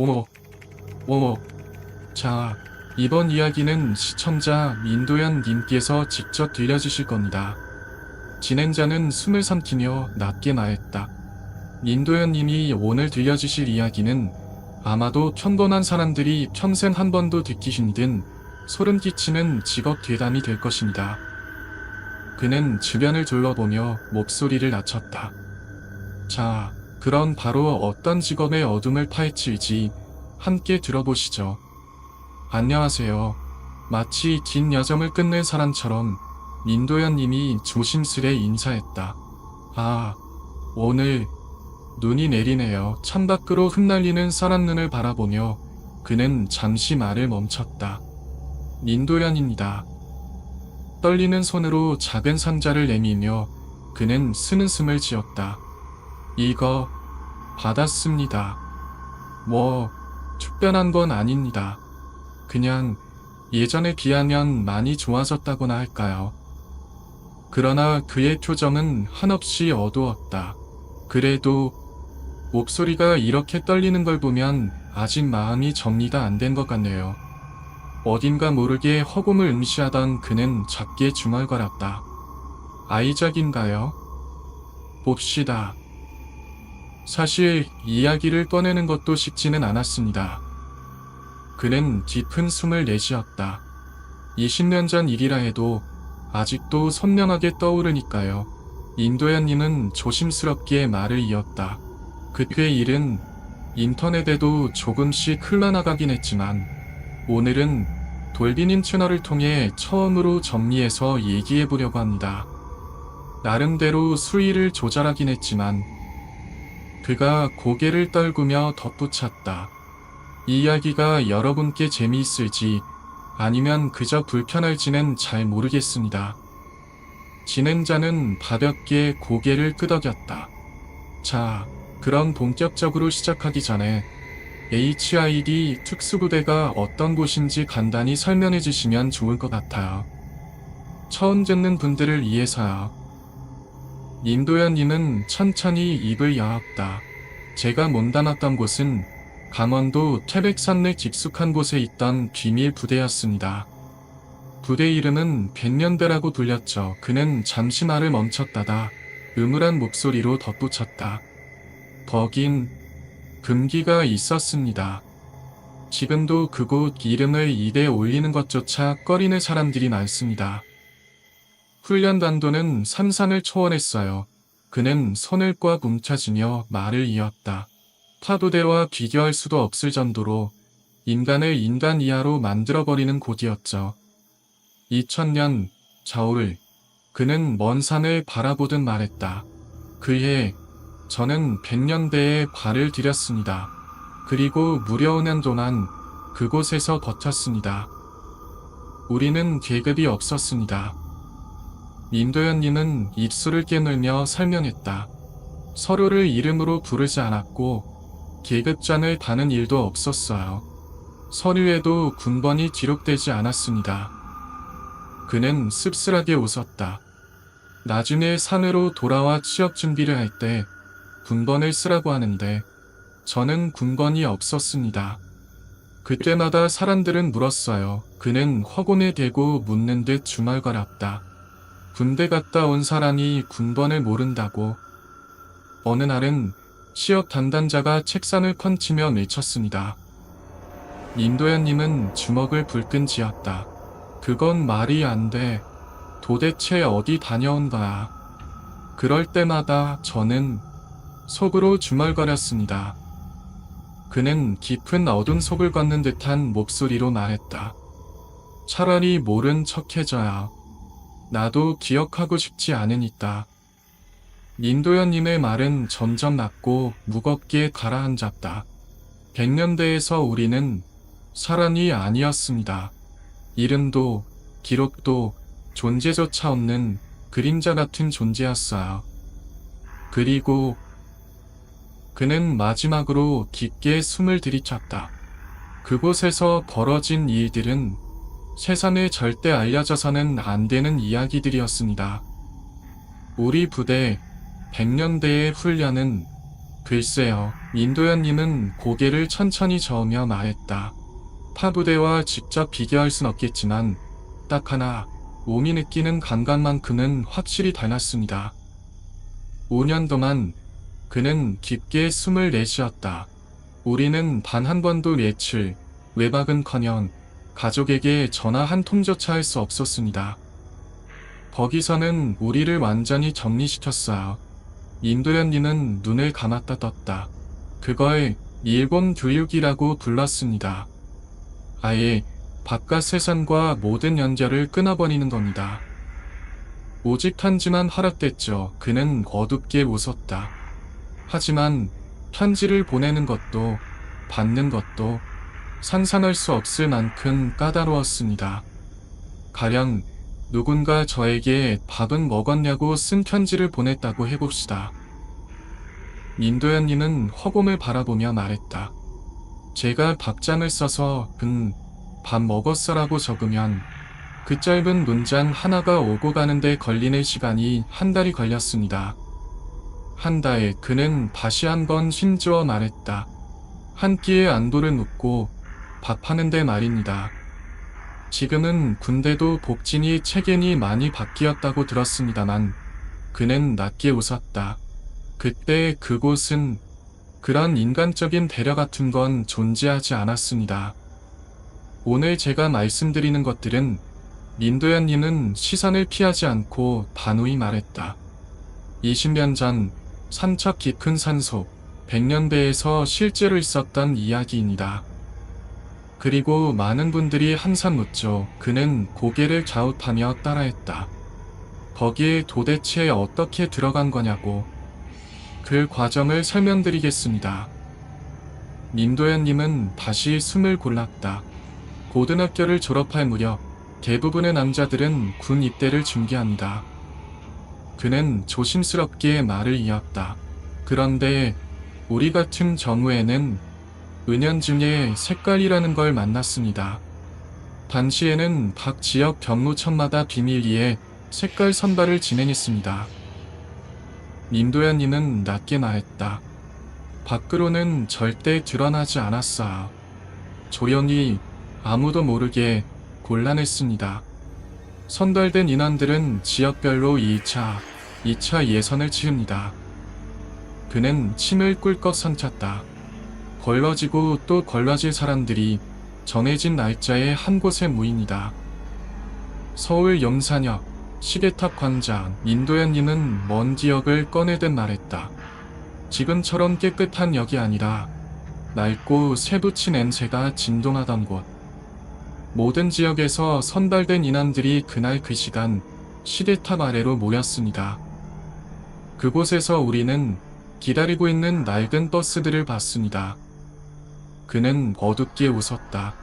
어머, 어머. 자, 이번 이야기는 시청자 민도현 님께서 직접 들려주실 겁니다. 진행자는 숨을 삼키며 낮게 말했다. 민도현 님이 오늘 들려주실 이야기는 아마도 평범한 사람들이 평생 한 번도 듣기 힘든 소름 끼치는 직업 괴담이 될 것입니다. 그는 주변을 둘러보며 목소리를 낮췄다. 자, 그럼 바로 어떤 직업의 어둠을 파헤칠지 함께 들어보시죠. 안녕하세요. 마치 긴 여정을 끝낸 사람처럼 민도현 님이 조심스레 인사했다. 아, 오늘 눈이 내리네요. 창밖으로 흩날리는 쌀한 눈을 바라보며 그는 잠시 말을 멈췄다. 민도현입니다. 떨리는 손으로 작은 상자를 내밀며 그는 쓰는 숨을 지었다. 이거 받았습니다. 뭐 특별한 건 아닙니다. 그냥 예전에 비하면 많이 좋아졌다고나 할까요? 그러나 그의 표정은 한없이 어두웠다. 그래도 목소리가 이렇게 떨리는 걸 보면 아직 마음이 정리가 안 된 것 같네요. 어딘가 모르게 허공을 응시하던 그는 작게 중얼거렸다. 아이작인가요? 봅시다. 사실 이야기를 꺼내는 것도 쉽지는 않았습니다. 그는 깊은 숨을 내쉬었다. 20년 전 일이라 해도 아직도 선명하게 떠오르니까요. 인도현님은 조심스럽게 말을 이었다. 그때의 일은 인터넷에도 조금씩 흘러나가긴 했지만 오늘은 돌비님 채널을 통해 처음으로 정리해서 얘기해보려고 합니다. 나름대로 수위를 조절하긴 했지만 그가 고개를 떨구며 덧붙였다. 이 이야기가 여러분께 재미있을지 아니면 그저 불편할지는 잘 모르겠습니다. 진행자는 가볍게 고개를 끄덕였다. 자, 그럼 본격적으로 시작하기 전에 HID 특수부대가 어떤 곳인지 간단히 설명해 주시면 좋을 것 같아요. 처음 듣는 분들을 위해서요. 임도현님은 천천히 입을 여었다. 제가 몸담았던 곳은 강원도 태백산맥 깊숙한 곳에 있던 비밀 부대였습니다. 부대 이름은 백년대라고 불렸죠. 그는 잠시 말을 멈췄다가 음울한 목소리로 덧붙였다. 거긴 금기가 있었습니다. 지금도 그곳 이름을 입에 올리는 것조차 꺼리는 사람들이 많습니다. 훈련단도는 삼산을 초월했어요. 그는 손을 꽉 움켜쥐며 말을 이었다. 파도대와 비교할 수도 없을 정도로 인간을 인간 이하로 만들어버리는 곳이었죠. 2000년 겨울 그는 먼 산을 바라보듯 말했다. 그해 저는 백년대에 발을 들였습니다. 그리고 무려 5년 동안 그곳에서 버텼습니다. 우리는 계급이 없었습니다. 민도현님은 입술을 깨물며 설명했다. 서로를 이름으로 부르지 않았고 계급장을 다는 일도 없었어요. 서류에도 군번이 기록되지 않았습니다. 그는 씁쓸하게 웃었다. 나중에 산으로 돌아와 취업 준비를 할 때 군번을 쓰라고 하는데 저는 군번이 없었습니다. 그때마다 사람들은 물었어요. 그는 허공에 대고 묻는 듯 중얼거렸다. 군대 갔다 온 사람이 군번을 모른다고. 어느 날은 취업 담당자가 책상을 펀치며 외쳤습니다. 임도현님은 주먹을 불끈 쥐었다. 그건 말이 안 돼. 도대체 어디 다녀온 거야. 그럴 때마다 저는 속으로 중얼거렸습니다. 그는 깊은 어둠 속을 걷는 듯한 목소리로 말했다. 차라리 모른 척해줘야. 나도 기억하고 싶지 않으니까. 민도현님의 말은 점점 낮고 무겁게 가라앉았다. 백년대에서 우리는 사람이 아니었습니다. 이름도 기록도 존재조차 없는 그림자 같은 존재였어요. 그리고 그는 마지막으로 깊게 숨을 들이쳤다. 그곳에서 벌어진 일들은 세상에 절대 알려져서는 안 되는 이야기들이었습니다. 우리 부대 백년대의 훈련은 글쎄요, 민도현님은 고개를 천천히 저으며 말했다. 타부대와 직접 비교할 순 없겠지만 딱 하나 몸이 느끼는 감각만큼은 확실히 달랐습니다. 5년 동안 그는 깊게 숨을 내쉬었다. 우리는 단 한 번도 외출, 외박은커녕 가족에게 전화 한 통조차 할 수 없었습니다. 거기서는 우리를 완전히 정리시켰어요. 민도현님은 눈을 감았다 떴다. 그걸 일본 교육이라고 불렀습니다. 아예 바깥 세상과 모든 연결을 끊어버리는 겁니다. 오직 편지만 허락됐죠. 그는 어둡게 웃었다. 하지만 편지를 보내는 것도 받는 것도 상상할 수 없을 만큼 까다로웠습니다. 가령 누군가 저에게 밥은 먹었냐고 쓴 편지를 보냈다고 해봅시다. 민도현님은 허공을 바라보며 말했다. 제가 답장을 써서 밥 먹었어라고 적으면 그 짧은 문장 하나가 오고 가는데 걸리는 시간이 한 달이 걸렸습니다. 한 달, 그는 다시 한번 힘주어 말했다. 한 끼의 안도를 묻고 밥하는데 말입니다. 지금은 군대도 복진이 체계니 많이 바뀌었다고 들었습니다만 그는 낮게 웃었다. 그때 그곳은 그런 인간적인 배려 같은 건 존재하지 않았습니다. 오늘 제가 말씀드리는 것들은 민도현님은 시선을 피하지 않고 단호히 말했다. 20년 전 산척 깊은 산속 100년배에서 실제로 있었던 이야기입니다. 그리고 많은 분들이 항상 묻죠. 그는 고개를 갸웃하며 따라했다. 거기에 도대체 어떻게 들어간 거냐고. 그 과정을 설명드리겠습니다. 민도현님은 다시 숨을 골랐다. 고등학교를 졸업할 무렵 대부분의 남자들은 군 입대를 준비합니다. 그는 조심스럽게 말을 이었다. 그런데 우리 같은 경우에는 은연중에 색깔이라는 걸 만났습니다. 당시에는 각 지역 경무청마다 비밀리에 색깔 선발을 진행했습니다. 민도현님은 낮게 말했다. 밖으로는 절대 드러나지 않았어요. 조용히 아무도 모르게 곤란했습니다. 선발된 인원들은 지역별로 2차 예선을 치릅니다. 그는 침을 꿀꺽 삼켰다. 걸러지고 또 걸러질 사람들이 정해진 날짜에 한 곳에 모입니다. 서울 용산역, 시계탑 광장. 민도현님은 먼 기억을 꺼내듯 말했다. 지금처럼 깨끗한 역이 아니라 낡고 새붙이 냄새가 진동하던 곳. 모든 지역에서 선발된 인원들이 그날 그 시간 시계탑 아래로 모였습니다. 그곳에서 우리는 기다리고 있는 낡은 버스들을 봤습니다. 그는 어둡게 웃었다.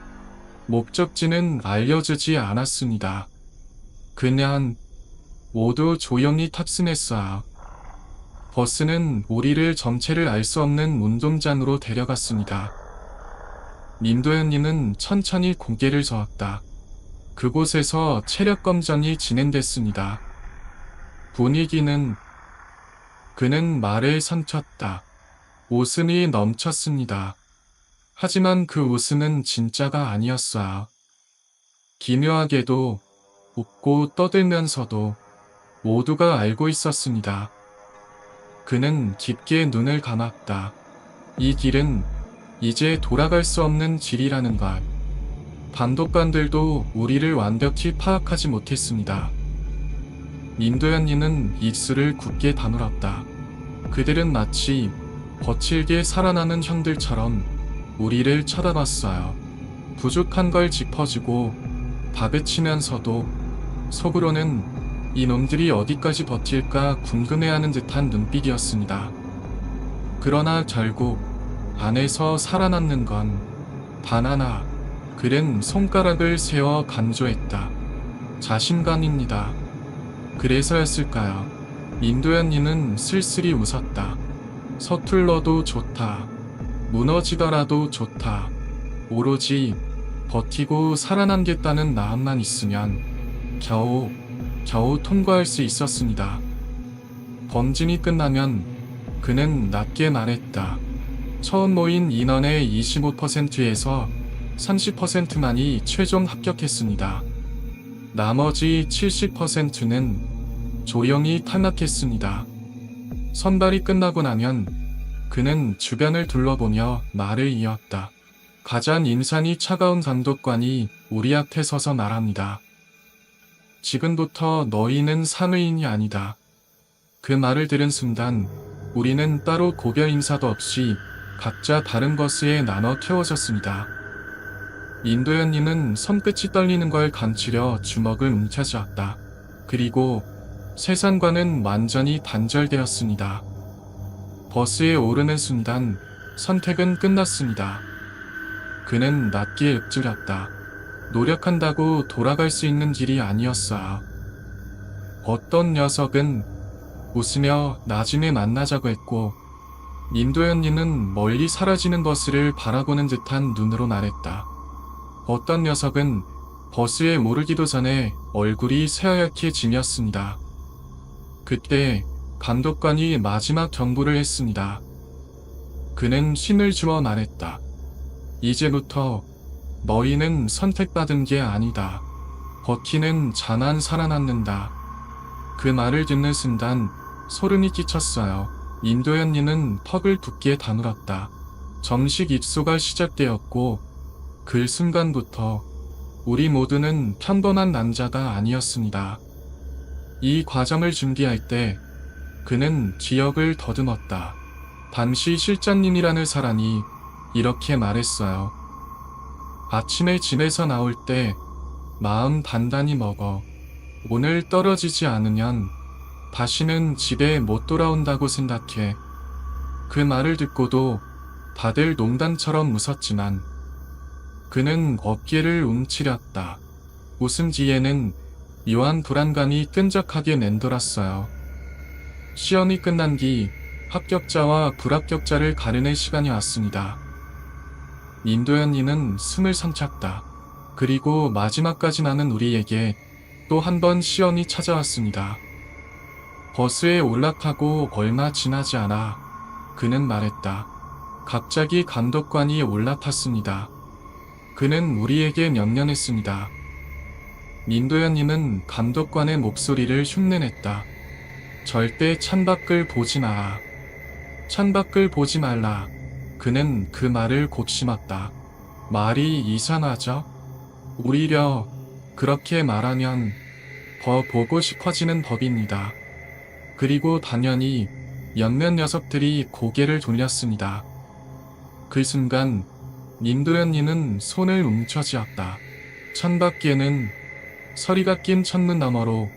목적지는 알려주지 않았습니다. 그냥 모두 조용히 탑승했어요. 버스는 우리를 정체를 알 수 없는 운동장으로 데려갔습니다. 민도현님은 천천히 고개를 저었다. 그곳에서 체력 검정이 진행됐습니다. 분위기는 그는 말을 삼켰다. 웃음이 넘쳤습니다. 하지만 그 웃음은 진짜가 아니었어요. 기묘하게도 웃고 떠들면서도 모두가 알고 있었습니다. 그는 깊게 눈을 감았다. 이 길은 이제 돌아갈 수 없는 길이라는 걸. 감독관들도 우리를 완벽히 파악하지 못했습니다. 민도현님은 입술을 굳게 다물었다. 그들은 마치 거칠게 살아나는 형들처럼 우리를 쳐다봤어요. 부족한 걸 짚어주고 다그치면서도 속으로는 이놈들이 어디까지 버틸까 궁금해하는 듯한 눈빛이었습니다. 그러나 결국 안에서 살아남는 건 단 하나. 그는 손가락을 세워 강조했다. 자신감입니다. 그래서였을까요? 민도현님은 쓸쓸히 웃었다. 서툴러도 좋다. 무너지더라도 좋다. 오로지 버티고 살아남겠다는 마음만 있으면 겨우 통과할 수 있었습니다. 검진이 끝나면 그는 낮게 말했다. 처음 모인 인원의 25%에서 30%만이 최종 합격했습니다. 나머지 70%는 조용히 탈락했습니다. 선발이 끝나고 나면 그는 주변을 둘러보며 말을 이었다. 가장 인상이 차가운 감독관이 우리 앞에 서서 말합니다. 지금부터 너희는 상의인이 아니다. 그 말을 들은 순간 우리는 따로 고별 인사도 없이 각자 다른 버스에 나눠 태워졌습니다. 인도연이는 손끝이 떨리는 걸 감추려 주먹을 움켜쥐었다. 그리고 세상과는 완전히 단절되었습니다. 버스에 오르는 순간 선택은 끝났습니다. 그는 낮게 읊조렸다. 노력한다고 돌아갈 수 있는 길이 아니었어요. 어떤 녀석은 웃으며 나중에 만나자고 했고, 인도연이는 멀리 사라지는 버스를 바라보는 듯한 눈으로 말했다. 어떤 녀석은 버스에 오르기도 전에 얼굴이 새하얗게 지몄습니다. 그때 감독관이 마지막 경고를 했습니다. 그는 신을 주어 말했다. 이제부터 너희는 선택받은 게 아니다. 버키는 자만 살아남는다. 그 말을 듣는 순간 소름이 끼쳤어요. 인도연이는 턱을 굳게 다물었다. 정식 입소가 시작되었고 그 순간부터 우리 모두는 평범한 남자가 아니었습니다. 이 과정을 준비할 때 그는 기억을 더듬었다. 당시 실장님이라는 사람이 이렇게 말했어요. 아침에 집에서 나올 때 마음 단단히 먹어. 오늘 떨어지지 않으면 다시는 집에 못 돌아온다고 생각해. 그 말을 듣고도 다들 농담처럼 웃었지만 그는 어깨를 움츠렸다. 웃음 뒤에는 묘한 불안감이 끈적하게 맴돌았어요. 시험이 끝난 뒤 합격자와 불합격자를 가르는 시간이 왔습니다. 인도연이는 숨을 삼켰다. 그리고 마지막까지 나는 우리에게 또 한 번 시험이 찾아왔습니다. 버스에 올라타고 얼마 지나지 않아 그는 말했다. 갑자기 감독관이 올라탔습니다. 그는 우리에게 명령했습니다. 인도연이는 감독관의 목소리를 흉내냈다. 절대 창밖을 보지 마. 창밖을 보지 말라. 그는 그 말을 곱씹었다. 말이 이상하죠? 오히려 그렇게 말하면 더 보고 싶어지는 법입니다. 그리고 당연히 몇몇 녀석들이 고개를 돌렸습니다. 그 순간 인도연이는 손을 움켜쥐었다. 창밖에는 서리가 낀 창문 너머로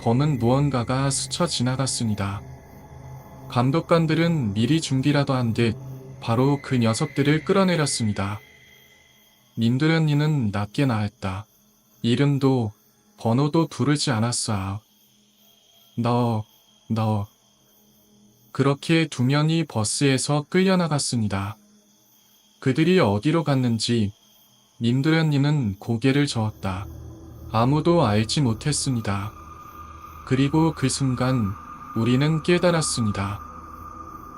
검은 무언가가 스쳐 지나갔습니다. 감독관들은 미리 준비라도 한 듯 바로 그 녀석들을 끌어내렸습니다. 인도연이는 낮게 나했다. 이름도 번호도 부르지 않았어요. 너. 그렇게 두 명이 버스에서 끌려나갔습니다. 그들이 어디로 갔는지 인도연이는 고개를 저었다. 아무도 알지 못했습니다. 그리고 그 순간 우리는 깨달았습니다.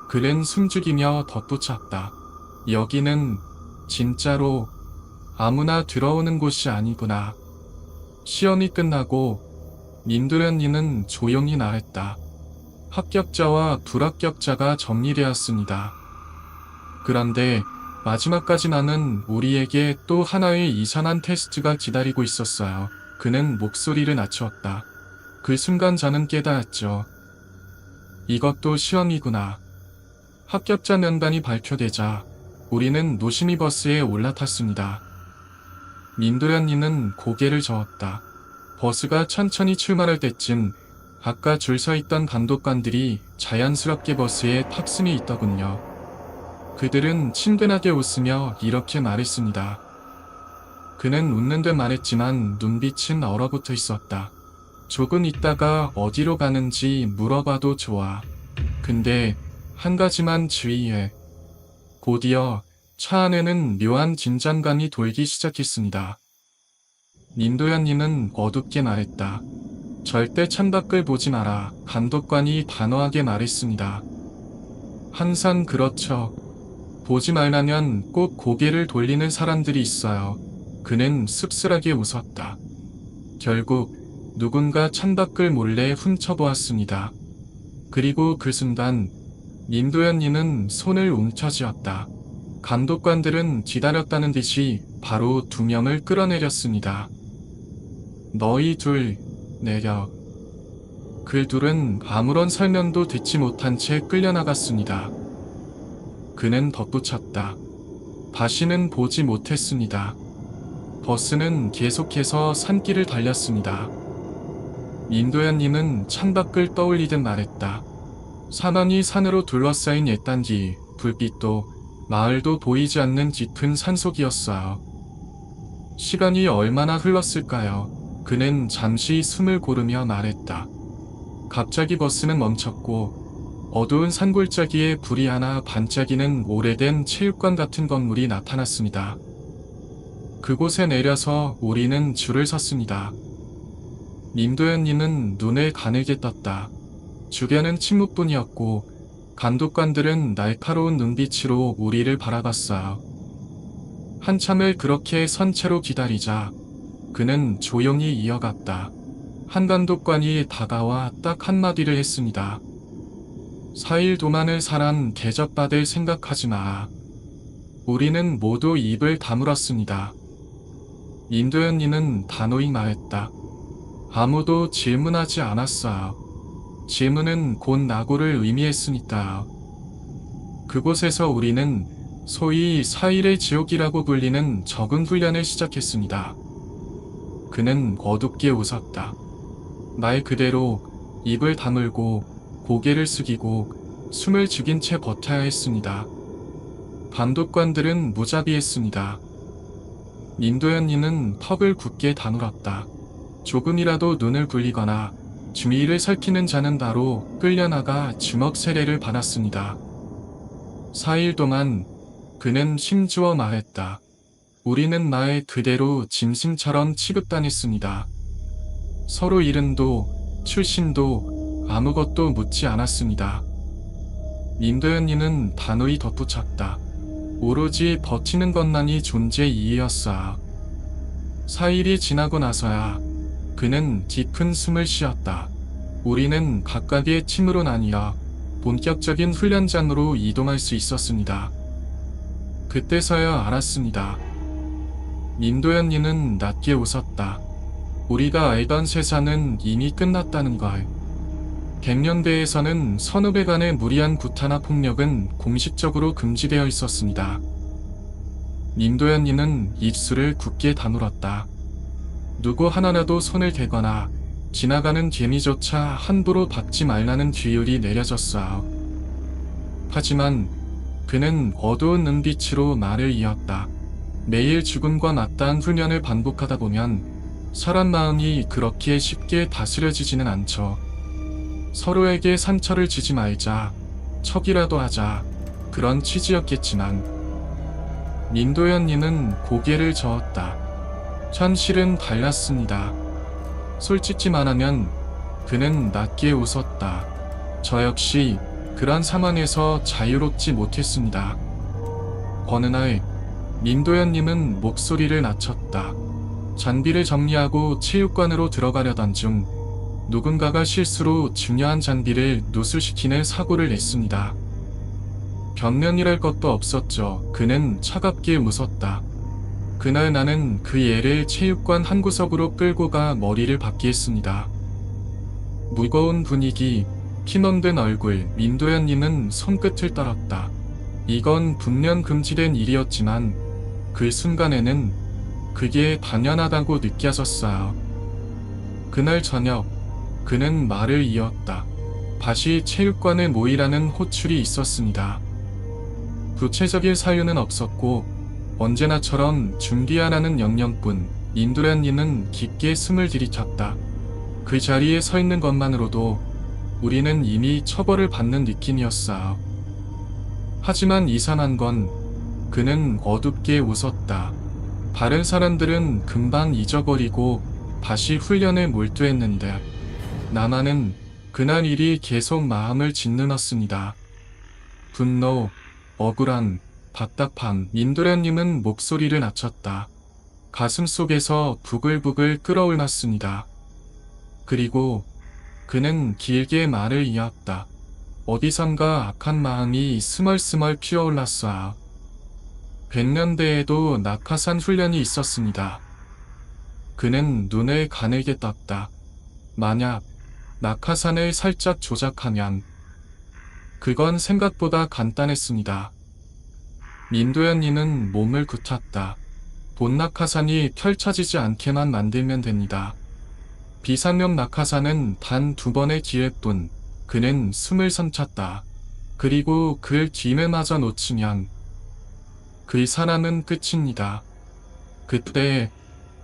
그는 숨죽이며 덧붙였다. 여기는 진짜로 아무나 들어오는 곳이 아니구나. 시험이 끝나고 인도연이는 조용히 말했다. 합격자와 불합격자가 정리되었습니다. 그런데 마지막까지 나는 우리에게 또 하나의 이상한 테스트가 기다리고 있었어요. 그는 목소리를 낮추었다. 그 순간 저는 깨달았죠. 이것도 시험이구나. 합격자 명단이 발표되자 우리는 노심히 버스에 올라탔습니다. 인도연이는 고개를 저었다. 버스가 천천히 출발할 때쯤 아까 줄 서 있던 감독관들이 자연스럽게 버스에 탑승해 있더군요. 그들은 친근하게 웃으며 이렇게 말했습니다. 그는 웃는 듯 말했지만 눈빛은 얼어붙어 있었다. 조금 있다가 어디로 가는지 물어봐도 좋아. 근데 한 가지만 주의해. 곧이어 차 안에는 묘한 긴장감이 돌기 시작했습니다. 인도연이는 어둡게 말했다. 절대 창밖을 보지 마라. 감독관이 단호하게 말했습니다. 항상 그렇죠. 보지 말라면 꼭 고개를 돌리는 사람들이 있어요. 그는 씁쓸하게 웃었다. 결국 누군가 창밖을 몰래 훔쳐보았습니다. 그리고 그 순간 민도현이는 손을 움켜쥐었다. 감독관들은 기다렸다는 듯이 바로 2명을 끌어내렸습니다. 너희 둘, 내려. 그 둘은 아무런 설명도 듣지 못한 채 끌려나갔습니다. 그는 덧붙였다. 다시는 보지 못했습니다. 버스는 계속해서 산길을 달렸습니다. 민도현님은 창밖을 떠올리듯 말했다. 산원이 산으로 둘러싸인 옛단지, 불빛도 마을도 보이지 않는 짙은 산속이었어요. 시간이 얼마나 흘렀을까요? 그는 잠시 숨을 고르며 말했다. 갑자기 버스는 멈췄고 어두운 산골짜기에 불이 하나 반짝이는 오래된 체육관 같은 건물이 나타났습니다. 그곳에 내려서 우리는 줄을 섰습니다. 민도현님은 눈을 가늘게 떴다. 주변은 침묵뿐이었고 감독관들은 날카로운 눈빛으로 우리를 바라봤어요. 한참을 그렇게 선 채로 기다리자 그는 조용히 이어갔다. 한 감독관이 다가와 딱 한마디를 했습니다. 4일 도만을 사람 대접받을 생각하지 마. 우리는 모두 입을 다물었습니다. 민도현이는 단호히 말했다. 아무도 질문하지 않았어요. 질문은 곧 낙오를 의미했으니까요. 그곳에서 우리는 소위 4일의 지옥이라고 불리는 적응 훈련을 시작했습니다. 그는 어둡게 웃었다. 말 그대로 입을 다물고 고개를 숙이고 숨을 죽인 채 버텨야 했습니다. 감독관들은 무자비했습니다. 민도현이는 턱을 굳게 다물었다. 조금이라도 눈을 굴리거나 주위를 살피는 자는 바로 끌려나가 주먹 세례를 받았습니다. 4일 동안 그는 심주어 말했다. 우리는 말 그대로 짐승처럼 취급당했습니다. 서로 이름도 출신도 아무것도 묻지 않았습니다. 민도현이는 단호히 덧붙였다. 오로지 버티는 것만이 존재 이유였어. 4일이 지나고 나서야 그는 깊은 숨을 쉬었다. 우리는 각각의 팀으로 나뉘어 본격적인 훈련장으로 이동할 수 있었습니다. 그때서야 알았습니다. 민도현이는 낮게 웃었다. 우리가 알던 세상은 이미 끝났다는 걸. 갱년대에서는 선후배 간의 무리한 구타나 폭력은 공식적으로 금지되어 있었습니다. 민도현이는 입술을 굳게 다물었다. 누구 하나라도 손을 대거나 지나가는 개미조차 함부로 밟지 말라는 규율이 내려졌어요. 하지만 그는 어두운 눈빛으로 말을 이었다. 매일 죽음과 맞닿은 훈련을 반복하다 보면 사람 마음이 그렇게 쉽게 다스려지지는 않죠. 서로에게 상처를 주지 말자, 척이라도 하자, 그런 취지였겠지만 민도현님은 고개를 저었다. 현실은 달랐습니다. 솔직히 말하면 그는 낮게 웃었다. 저 역시 그런 상황에서 자유롭지 못했습니다. 어느 날 민도현님은 목소리를 낮췄다. 장비를 정리하고 체육관으로 들어가려던 중 누군가가 실수로 중요한 장비를 누수시키는 사고를 냈습니다. 변명이랄 것도 없었죠. 그는 차갑게 웃었다. 그날 나는 그 애를 체육관 한 구석으로 끌고 가 머리를 박게 했습니다. 무거운 분위기, 피멍든 얼굴, 민도현님은 손끝을 떨었다. 이건 분명 금지된 일이었지만 그 순간에는 그게 당연하다고 느껴졌어요. 그날 저녁 그는 말을 이었다. 다시 체육관에 모이라는 호출이 있었습니다. 구체적인 사유는 없었고 언제나처럼 준비하라는 명령뿐. 민도현님은 깊게 숨을 들이켰다. 그 자리에 서 있는 것만으로도 우리는 이미 처벌을 받는 느낌이었어요. 하지만 이상한 건 그는 어둡게 웃었다. 다른 사람들은 금방 잊어버리고 다시 훈련에 몰두했는데 나만은 그날 일이 계속 마음을 짓눌렀습니다. 분노, 억울함, 답답함. 민도련님은 목소리를 낮췄다. 가슴 속에서 부글부글 끓어올랐습니다. 그리고 그는 길게 말을 이었다. 어디선가 악한 마음이 스멀스멀 피어올랐어요. 100년대에도 낙하산 훈련이 있었습니다. 그는 눈을 가늘게 떴다. 만약 낙하산을 살짝 조작하면 그건 생각보다 간단했습니다. 민도현이는 몸을 굳혔다. 본 낙하산이 펼쳐지지 않게만 만들면 됩니다. 비상용 낙하산은 단 2번의 기회뿐. 그는 숨을 삼켰다. 그리고 그 기회마저 놓치면 그 사람은 끝입니다. 그때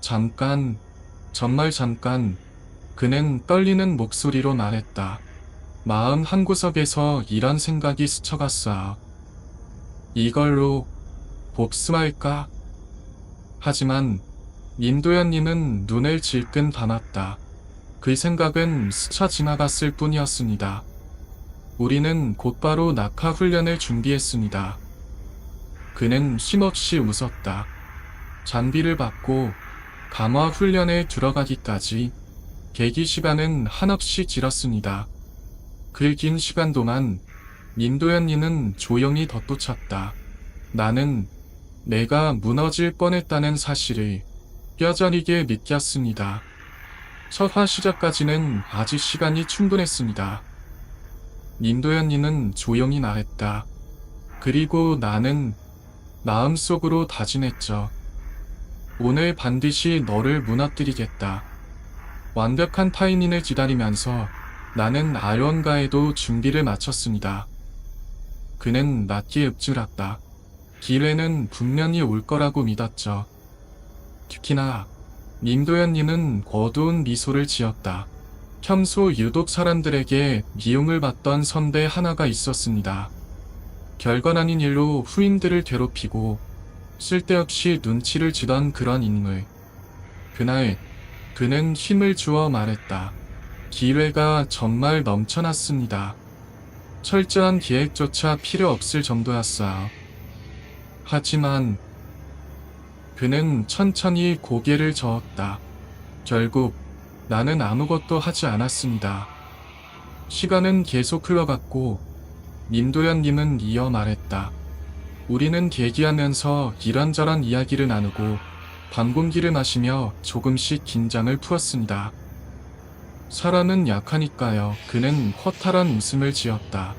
잠깐, 정말 잠깐, 그는 떨리는 목소리로 말했다. 마음 한구석에서 이런 생각이 스쳐갔어요. 이걸로 복수할까? 하지만 민도현님은 눈을 질끈 감았다. 그 생각은 스쳐 지나갔을 뿐이었습니다. 우리는 곧바로 낙하 훈련을 준비했습니다. 그는 쉼없이 웃었다. 장비를 받고 감화 훈련에 들어가기까지 대기 시간은 한없이 길었습니다. 그 긴 시간 동안 민도현이는 조용히 덧붙였다. 나는 내가 무너질 뻔했다는 사실을 뼈저리게 느꼈습니다. 첫화 시작까지는 아직 시간이 충분했습니다. 민도현이는 조용히 말했다. 그리고 나는 마음속으로 다짐했죠. 오늘 반드시 너를 무너뜨리겠다. 완벽한 타이밍을 기다리면서 나는 아연가에도 준비를 마쳤습니다. 그는 낮게 읊조렸다. 기회는 분명히 올 거라고 믿었죠. 특히나 민도현님은 어두운 미소를 지었다. 평소 유독 사람들에게 미움을 받던 선배 하나가 있었습니다. 별건 아닌 일로 후임들을 괴롭히고 쓸데없이 눈치를 주던 그런 인물. 그날 그는 힘을 주어 말했다. 기회가 정말 넘쳐났습니다. 철저한 계획조차 필요 없을 정도였어요. 하지만 그는 천천히 고개를 저었다. 결국 나는 아무것도 하지 않았습니다. 시간은 계속 흘러갔고 민도현님은 이어 말했다. 우리는 대기하면서 이런저런 이야기를 나누고 밤공기를 마시며 조금씩 긴장을 풀었습니다. 사람은 약하니까요. 그는 허탈한 웃음을 지었다.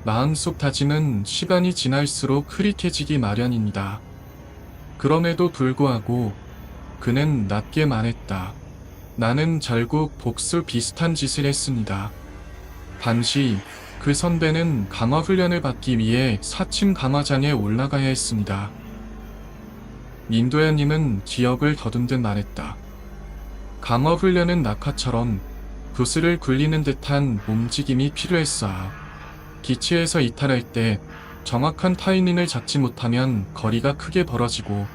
마음속 다짐은 시간이 지날수록 흐릿해지기 마련입니다. 그럼에도 불구하고 그는 낮게 말했다. 나는 결국 복수 비슷한 짓을 했습니다. 당시 그 선배는 강화 훈련을 받기 위해 4층 강화장에 올라가야 했습니다. 민도현님은 기억을 더듬듯 말했다. 강화 훈련은 낙하처럼 구슬을 굴리는 듯한 움직임이 필요했어요. 기체에서 이탈할 때 정확한 타이밍을 잡지 못하면 거리가 크게 벌어지고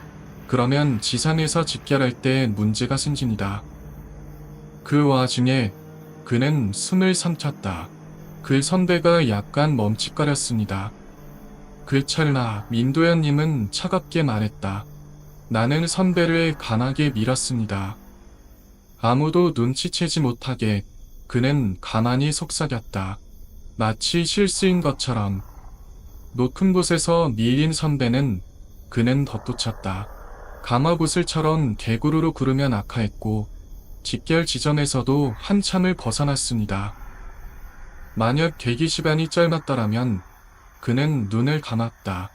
그러면 지상에서 집결할 때 문제가 생깁니다. 그 와중에 그는 숨을 삼켰다. 그 선배가 약간 멈칫거렸습니다. 그 찰나 민도현님은 차갑게 말했다. 나는 선배를 강하게 밀었습니다. 아무도 눈치채지 못하게 그는 가만히 속삭였다. 마치 실수인 것처럼. 높은 곳에서 밀린 선배는 그는 덧붙였다. 감화구슬처럼 개구르로 구르면 악화했고 집결 지점에서도 한참을 벗어났습니다. 만약 대기 시간이 짧았더라면 그는 눈을 감았다.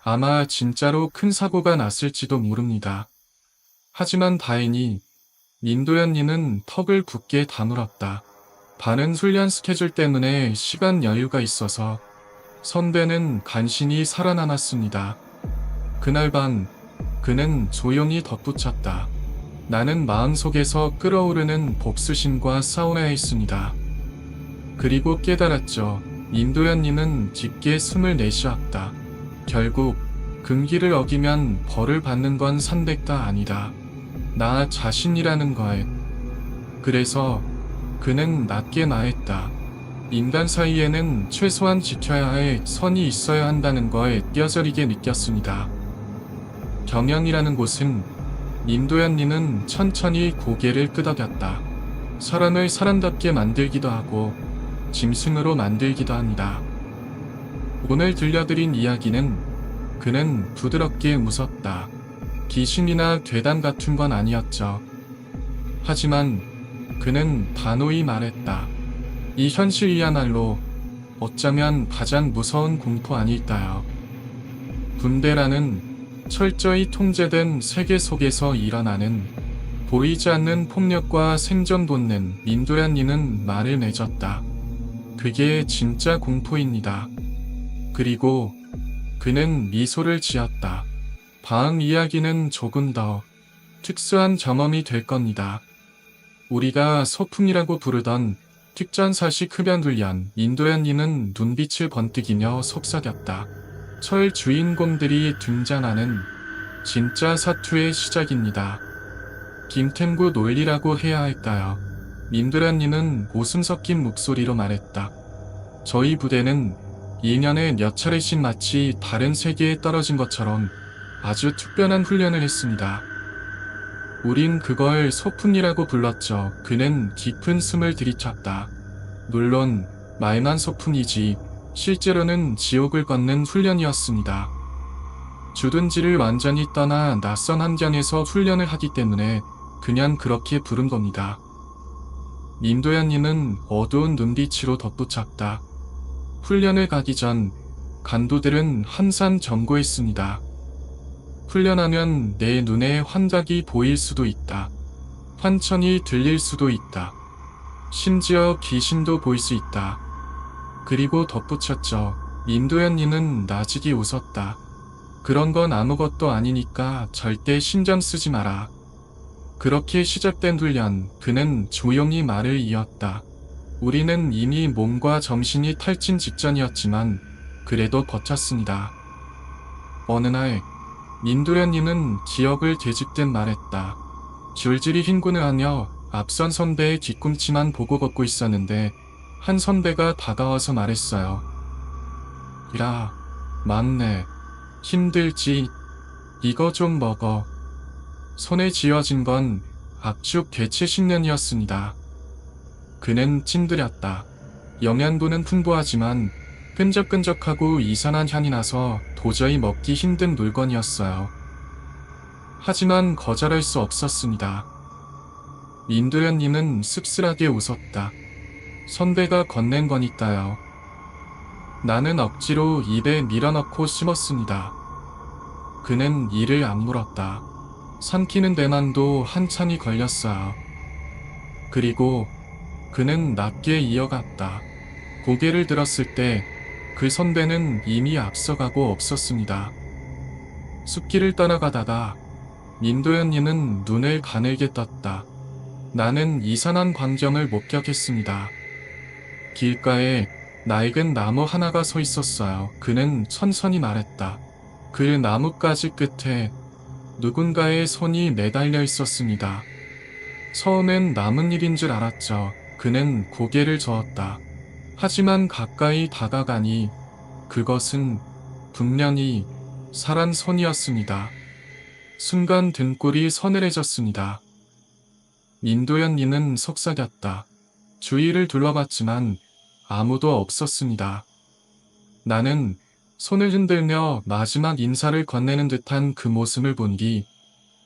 아마 진짜로 큰 사고가 났을지도 모릅니다. 하지만 다행히 민도현님은 턱을 굳게 다물었다. 반은 훈련 스케줄 때문에 시간 여유가 있어서 선배는 간신히 살아남았습니다. 그날 밤 그는 조용히 덧붙였다. 나는 마음속에서 끓어오르는 복수심과 싸워야 했습니다. 그리고 깨달았죠. 민도현님은 깊게 숨을 내쉬었다. 결국 금기를 어기면 벌을 받는 건 선배가 아니다. 나 자신이라는 걸. 그래서 그는 낮게 말했다. 인간 사이에는 최소한 지켜야 할 선이 있어야 한다는 걸 뼈저리게 느꼈습니다. 겸양이라는 곳은 민도현님은 천천히 고개를 끄덕였다. 사람을 사람답게 만들기도 하고 짐승으로 만들기도 합니다. 오늘 들려드린 이야기는 그는 부드럽게 웃었다. 귀신이나 괴담 같은 건 아니었죠. 하지만 그는 단호히 말했다. 이 현실이야말로 어쩌면 가장 무서운 공포 아닐까요? 군대라는 철저히 통제된 세계 속에서 일어나는 보이지 않는 폭력과 생존 본능. 민도현이는 말을 맺었다. 그게 진짜 공포입니다. 그리고 그는 미소를 지었다. 다음 이야기는 조금 더 특수한 경험이 될 겁니다. 우리가 소풍이라고 부르던 특전사식 흡연 훈련. 민도현이는 눈빛을 번뜩이며 속삭였다. 철 주인공들이 등장하는 진짜 사투의 시작입니다. 김템구 논리라고 해야 할까요? 민도현이는 웃음 섞인 목소리로 말했다. 저희 부대는 2년에 몇 차례씩 마치 다른 세계에 떨어진 것처럼 아주 특별한 훈련을 했습니다. 우린 그걸 소풍이라고 불렀죠. 그는 깊은 숨을 들이쳤다. 물론 말만 소풍이지 실제로는 지옥을 걷는 훈련이었습니다. 주둔지를 완전히 떠나 낯선 환경에서 훈련을 하기 때문에 그냥 그렇게 부른 겁니다. 민도현님은 어두운 눈빛으로 덧붙였다. 훈련을 가기 전 간부들은 항상 경고했습니다. 훈련하면 내 눈에 환각이 보일 수도 있다. 환청이 들릴 수도 있다. 심지어 귀신도 보일 수 있다. 그리고 덧붙였죠. 민도현님은 나직이 웃었다. 그런 건 아무것도 아니니까 절대 신경 쓰지 마라. 그렇게 시작된 훈련. 그는 조용히 말을 이었다. 우리는 이미 몸과 정신이 탈진 직전이었지만 그래도 버텼습니다. 어느 날 민도현님은 기억을 되짚듯 말했다. 줄줄이 흰군을 하며 앞선 선배의 뒤꿈치만 보고 걷고 있었는데 한 선배가 다가와서 말했어요. 야, 막내, 힘들지? 이거 좀 먹어. 손에 쥐어진 건 압축 개체 식량이었습니다. 그는 찡그렸다. 영양분은 풍부하지만 끈적끈적하고 이상한 향이 나서 도저히 먹기 힘든 물건이었어요. 하지만 거절할 수 없었습니다. 민도현님은 씁쓸하게 웃었다. 선배가 건넨 거니까요. 나는 억지로 입에 밀어넣고 씹었습니다. 그는 이를 안 물었다. 삼키는 데만도 한참이 걸렸어요. 그리고 그는 낮게 이어갔다. 고개를 들었을 때 그 선배는 이미 앞서가고 없었습니다. 숲길을 떠나가다가 민도현님은 눈을 가늘게 떴다. 나는 이상한 광경을 목격했습니다. 길가에 낡은 나무 하나가 서 있었어요. 그는 천천히 말했다. 그 나뭇가지 끝에 누군가의 손이 매달려 있었습니다. 처음엔 남은 일인 줄 알았죠. 그는 고개를 저었다. 하지만 가까이 다가가니 그것은 분명히 사람 손이었습니다. 순간 등골이 서늘해졌습니다. 민도현님은 속삭였다. 주위를 둘러봤지만 아무도 없었습니다. 나는 손을 흔들며 마지막 인사를 건네는 듯한 그 모습을 본 뒤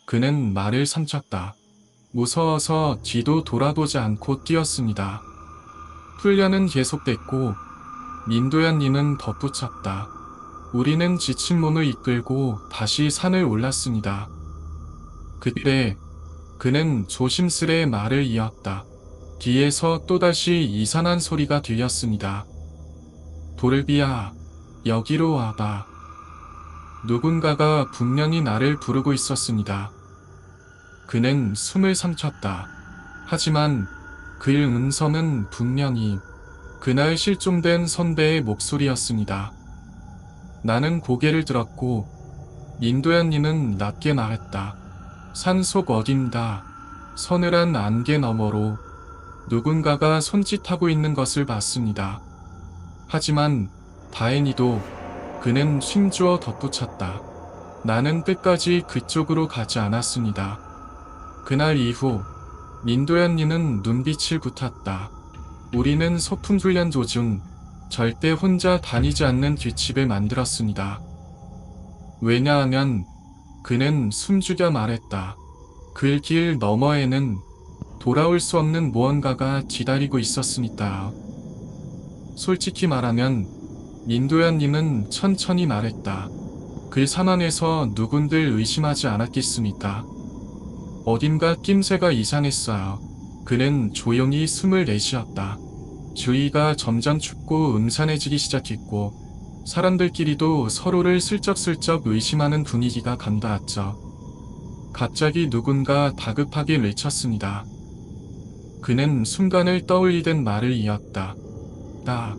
그는 말을 삼켰다. 무서워서 뒤도 돌아보지 않고 뛰었습니다. 훈련은 계속됐고 민도현님은 덧붙였다. 우리는 지친 몸을 이끌고 다시 산을 올랐습니다. 그때 그는 조심스레 말을 이었다. 뒤에서 또다시 이상한 소리가 들렸습니다. 도르비야, 여기로 와봐. 누군가가 분명히 나를 부르고 있었습니다. 그는 숨을 삼켰다. 하지만 그 음성은 분명히 그날 실종된 선배의 목소리였습니다. 나는 고개를 들었고 민도현님은 낮게 말했다. 산속 어딘가 서늘한 안개 너머로 누군가가 손짓하고 있는 것을 봤습니다. 하지만 다행히도 그는 쉼주어 덧붙였다. 나는 끝까지 그쪽으로 가지 않았습니다. 그날 이후 민도현이는 눈빛을 붙였다. 우리는 소품 훈련 도중 절대 혼자 다니지 않는 뒷집을 만들었습니다. 왜냐하면 그는 숨죽여 말했다. 그 길 너머에는 돌아올 수 없는 무언가가 기다리고 있었으니까. 솔직히 말하면 민도현님은 천천히 말했다. 그 상황에서 누군들 의심하지 않았겠습니까? 어딘가 낌새가 이상했어요. 그는 조용히 숨을 내쉬었다. 주위가 점점 춥고 음산해지기 시작했고 사람들끼리도 서로를 슬쩍슬쩍 의심하는 분위기가 감도았죠. 갑자기 누군가 다급하게 외쳤습니다. 그는 순간을 떠올리던 말을 이었다. 나,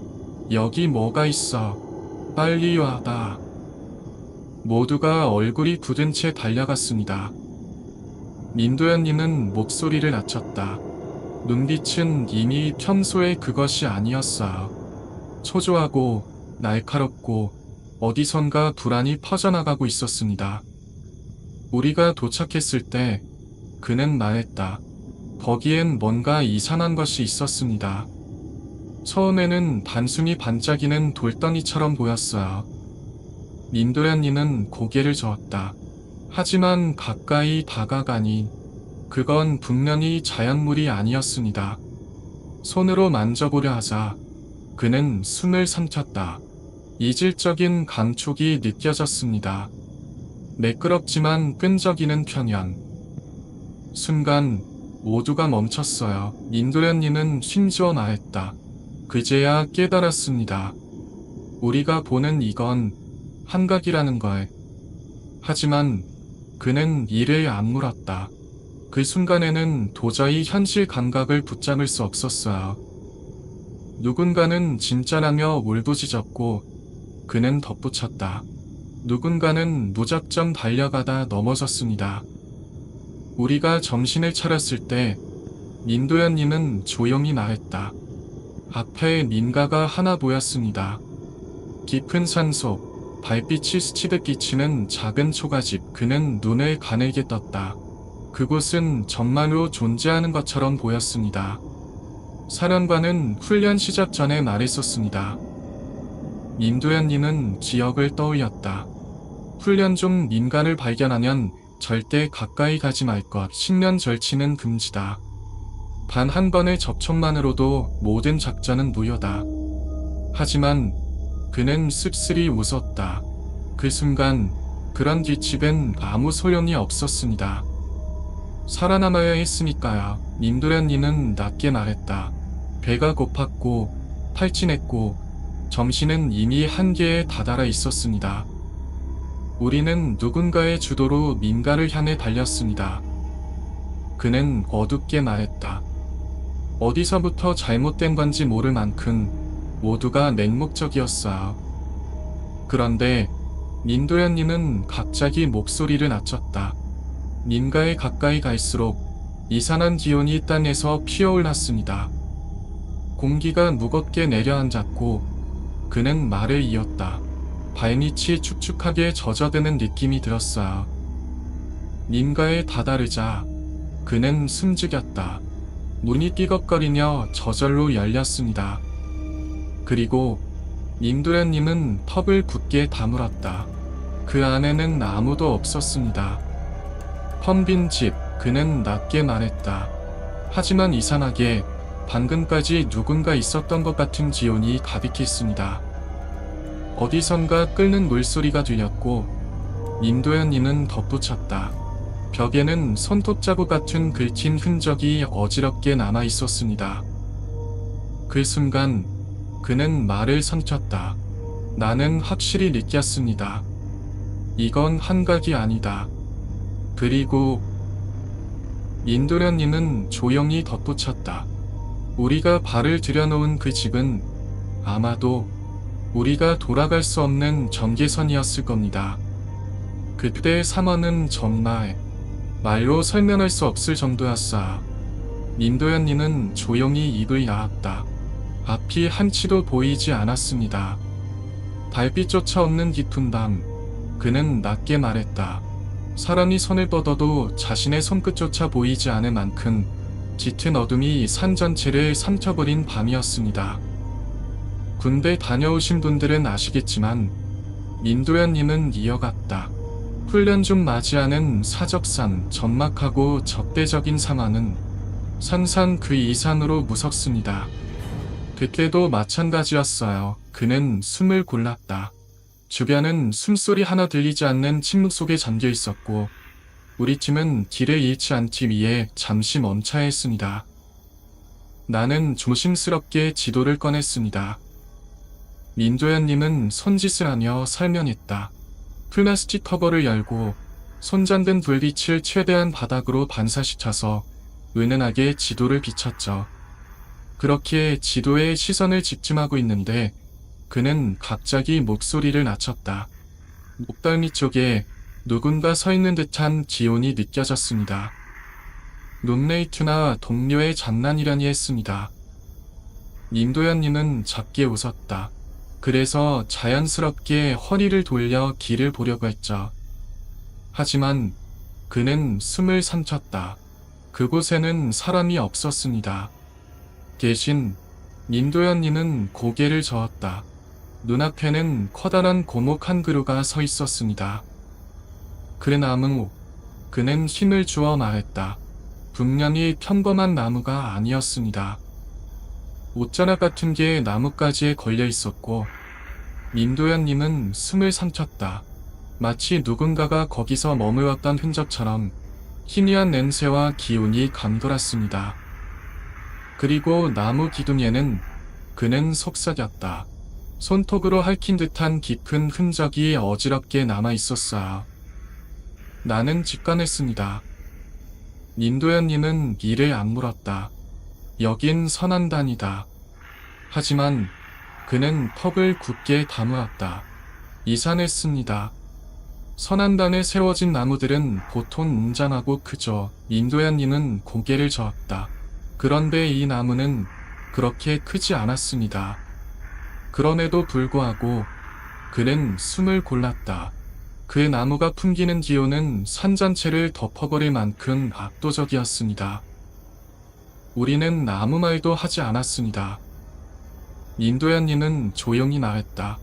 여기 뭐가 있어. 빨리 와, 나. 모두가 얼굴이 굳은 채 달려갔습니다. 민도현님은 목소리를 낮췄다. 눈빛은 이미 평소의 그것이 아니었어요. 초조하고 날카롭고 어디선가 불안이 퍼져나가고 있었습니다. 우리가 도착했을 때 그는 말했다. 거기엔 뭔가 이상한 것이 있었습니다. 처음에는 단순히 반짝이는 돌덩이처럼 보였어요. 민도현이는 고개를 저었다. 하지만 가까이 다가가니 그건 분명히 자연물이 아니었습니다. 손으로 만져보려 하자 그는 숨을 삼켰다. 이질적인 감촉이 느껴졌습니다. 매끄럽지만 끈적이는 표현. 순간 모두가 멈췄어요. 민도현이는 심지어 말했다. 그제야 깨달았습니다. 우리가 보는 이건 환각이라는 걸. 하지만 그는 이를 안 물었다. 그 순간에는 도저히 현실 감각을 붙잡을 수 없었어요. 누군가는 진짜라며 울부짖었고 그는 덧붙였다. 누군가는 무작정 달려가다 넘어졌습니다. 우리가 정신을 차렸을 때 민도현님은 조용히 말했다. 앞에 민가가 하나 보였습니다. 깊은 산속, 발빛이 스치듯 비치는 작은 초가집. 그는 눈을 가늘게 떴다. 그곳은 정말로 존재하는 것처럼 보였습니다. 사령관은 훈련 시작 전에 말했었습니다. 민도현님은 기억을 떠올렸다. 훈련 중 민가를 발견하면 절대 가까이 가지 말 것. 신면 절치는 금지다. 단 한 번의 접촉만으로도 모든 작전은 무효다. 하지만 그는 씁쓸히 웃었다. 그 순간 그런 뒷집엔 아무 소용이 없었습니다. 살아남아야 했으니까요. 민도현이는 낮게 말했다. 배가 고팠고 탈진했고 정신은 이미 한계에 다다라 있었습니다. 우리는 누군가의 주도로 민가를 향해 달렸습니다. 그는 어둡게 말했다. 어디서부터 잘못된 건지 모를 만큼 모두가 맹목적이었어요. 그런데 민도현님은 갑자기 목소리를 낮췄다. 민가에 가까이 갈수록 이상한 기운이 땅에서 피어올랐습니다. 공기가 무겁게 내려앉았고 그는 말을 이었다. 발밑이 축축하게 젖어드는 느낌이 들었어요. 민가에 다다르자 그는 숨죽였다. 문이 삐걱거리며 저절로 열렸습니다. 그리고 민도현님은 턱을 굳게 다물었다. 그 안에는 아무도 없었습니다. 텅 빈 집. 그는 낮게 말했다. 하지만 이상하게 방금까지 누군가 있었던 것 같은 기운이 가득했습니다. 어디선가 끓는 물소리가 들렸고 민도현님은 덧붙였다. 벽에는 손톱 자국 같은 긁힌 흔적이 어지럽게 남아 있었습니다. 그 순간 그는 말을 삼켰다. 나는 확실히 느꼈습니다. 이건 환각이 아니다. 그리고 민도현님은 조용히 덧붙였다. 우리가 발을 들여놓은 그 집은 아마도 우리가 돌아갈 수 없는 경계선이었을 겁니다. 그때의 상황은 정말 말로 설명할 수 없을 정도였어요. 민도현님은 조용히 입을 야았다. 앞이 한치도 보이지 않았습니다. 달빛조차 없는 깊은 밤, 그는 낮게 말했다. 사람이 손을 뻗어도 자신의 손끝조차 보이지 않을 만큼 짙은 어둠이 산 전체를 삼켜버린 밤이었습니다. 군대 다녀오신 분들은 아시겠지만 민도현님은 이어갔다. 훈련 중 맞이하는 사적산, 적막하고 적대적인 상황은 상상 그 이상으로 무섭습니다. 그때도 마찬가지였어요. 그는 숨을 골랐다. 주변은 숨소리 하나 들리지 않는 침묵 속에 잠겨 있었고 우리 팀은 길을 잃지 않기 위해 잠시 멈춰야 했습니다. 나는 조심스럽게 지도를 꺼냈습니다. 민도현님은 손짓을 하며 설명했다. 플라스틱 커버를 열고 손잠든 불빛을 최대한 바닥으로 반사시켜서 은은하게 지도를 비췄죠. 그렇게 지도에 시선을 집중하고 있는데 그는 갑자기 목소리를 낮췄다. 목덜미 쪽에 누군가 서 있는 듯한 기운이 느껴졌습니다. 룸메이트나 동료의 장난이라니 했습니다. 민도현님은 작게 웃었다. 그래서 자연스럽게 허리를 돌려 길을 보려고 했죠. 하지만 그는 숨을 삼켰다. 그곳에는 사람이 없었습니다. 대신 민도현님은 고개를 저었다. 눈앞에는 커다란 고목 한 그루가 서 있었습니다. 그 나무, 그는 힘을 주어 말했다. 분명히 평범한 나무가 아니었습니다. 옷자락 같은 게 나뭇가지에 걸려 있었고 민도현님은 숨을 삼켰다. 마치 누군가가 거기서 머물렀던 흔적처럼 희미한 냄새와 기운이 감돌았습니다. 그리고 나무 기둥에는 그는 속삭였다. 손톱으로 핥힌 듯한 깊은 흔적이 어지럽게 남아 있었어요. 나는 직관했습니다. 민도현님은 이를 안 물었다. 여긴 선한단이다. 하지만 그는 턱을 굳게 다물었다. 이산했습니다. 선한단에 세워진 나무들은 보통 웅장하고 크죠. 민도현님은 고개를 저었다. 그런데 이 나무는 그렇게 크지 않았습니다. 그럼에도 불구하고 그는 숨을 골랐다. 그 나무가 풍기는 기운은 산 전체를 덮어버릴 만큼 압도적이었습니다. 우리는 아무 말도 하지 않았습니다. 민도현님은 조용히 말했다.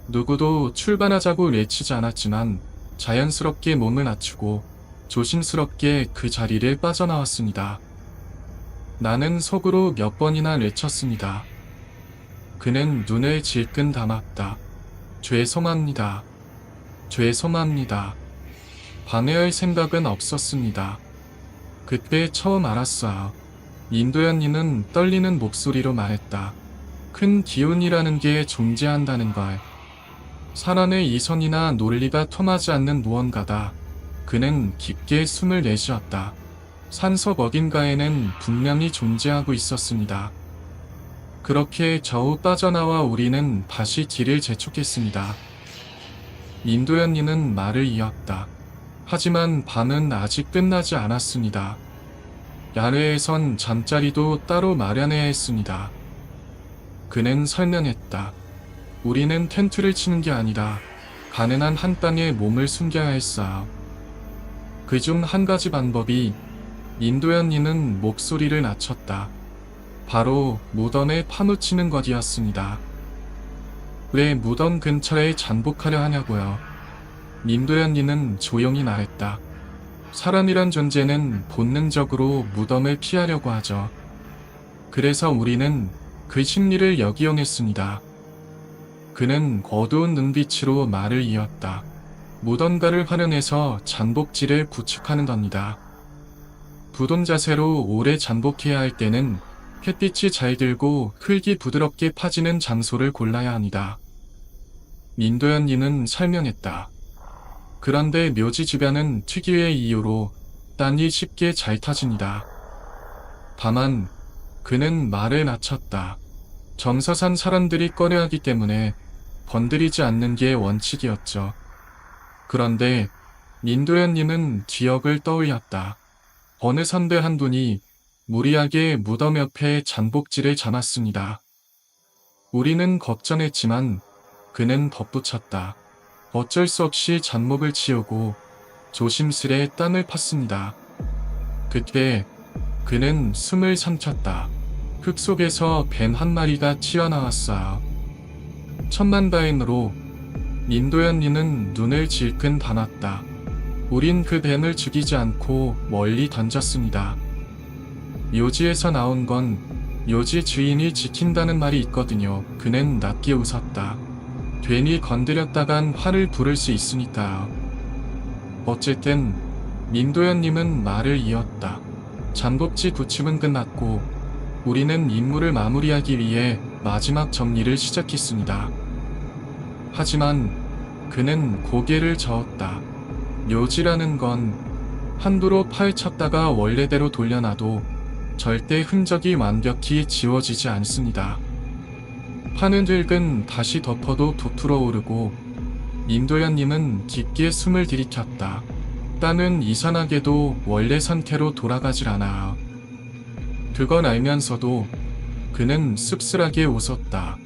누구도 출발하자고 외치지 않았지만 자연스럽게 몸을 낮추고 조심스럽게 그 자리를 빠져나왔습니다. 나는 속으로 몇 번이나 외쳤습니다. 그는 눈을 질끈 감았다. 죄송합니다. 죄송합니다. 방해할 생각은 없었습니다. 그때 처음 알았어요. 민도현님은 떨리는 목소리로 말했다. 큰 기운이라는 게 존재한다는 걸. 사람의 이성이나 논리가 통하지 않는 무언가다. 그는 깊게 숨을 내쉬었다. 산속 어딘가에는 분명히 존재하고 있었습니다. 그렇게 저우 빠져나와 우리는 다시 길을 재촉했습니다. 민도현님은 말을 이었다. 하지만 밤은 아직 끝나지 않았습니다. 야외에선 잠자리도 따로 마련해야 했습니다. 그는 설명했다. 우리는 텐트를 치는 게 아니라 가난한 한 땅에 몸을 숨겨야 했어요. 그중 한 가지 방법이 민도현님은 목소리를 낮췄다. 바로 무덤에 파묻히는 것이었습니다. 왜 무덤 근처에 잠복하려 하냐고요. 민도현님은 조용히 말했다. 사람이란 존재는 본능적으로 무덤을 피하려고 하죠. 그래서 우리는 그 심리를 역이용했습니다. 그는 어두운 눈빛으로 말을 이었다. 무덤가를 활용해서 잠복지를 구축하는 겁니다. 부동 자세로 오래 잠복해야 할 때는 햇빛이 잘 들고 흙이 부드럽게 파지는 장소를 골라야 합니다. 민도현님은 설명했다. 그런데 묘지 주변은 특유의 이유로 땅이 쉽게 잘 타집니다. 다만 그는 말을 낮췄다. 정서산 사람들이 꺼려하기 때문에 건드리지 않는 게 원칙이었죠. 그런데 민도현님은 기억을 떠올렸다. 어느 선배 한 분이 무리하게 무덤 옆에 잠복지를 잡았습니다. 우리는 걱정했지만 그는 덧붙였다. 어쩔 수 없이 잠목을 치우고 조심스레 땅을 팠습니다. 그때 그는 숨을 삼켰다. 흙 속에서 뱀 한 마리가 튀어나왔어요. 천만다행으로 민도현이는 눈을 질끈 감았다. 우린 그 뱀을 죽이지 않고 멀리 던졌습니다. 묘지에서 나온 건 묘지 주인이 지킨다는 말이 있거든요. 그는 낮게 웃었다. 괜히 건드렸다간 화를 부를 수 있으니까요. 어쨌든 민도현님은 말을 이었다. 잠복지 구축은 끝났고 우리는 임무를 마무리하기 위해 마지막 정리를 시작했습니다. 하지만 그는 고개를 저었다. 묘지라는 건 함부로 파헤쳤다가 원래대로 돌려놔도 절대 흔적이 완벽히 지워지지 않습니다. 파는 흙은 다시 덮어도 부풀어 오르고 민도현님은 깊게 숨을 들이켰다. 땅은 이상하게도 원래 상태로 돌아가질 않아. 그걸 알면서도 그는 씁쓸하게 웃었다.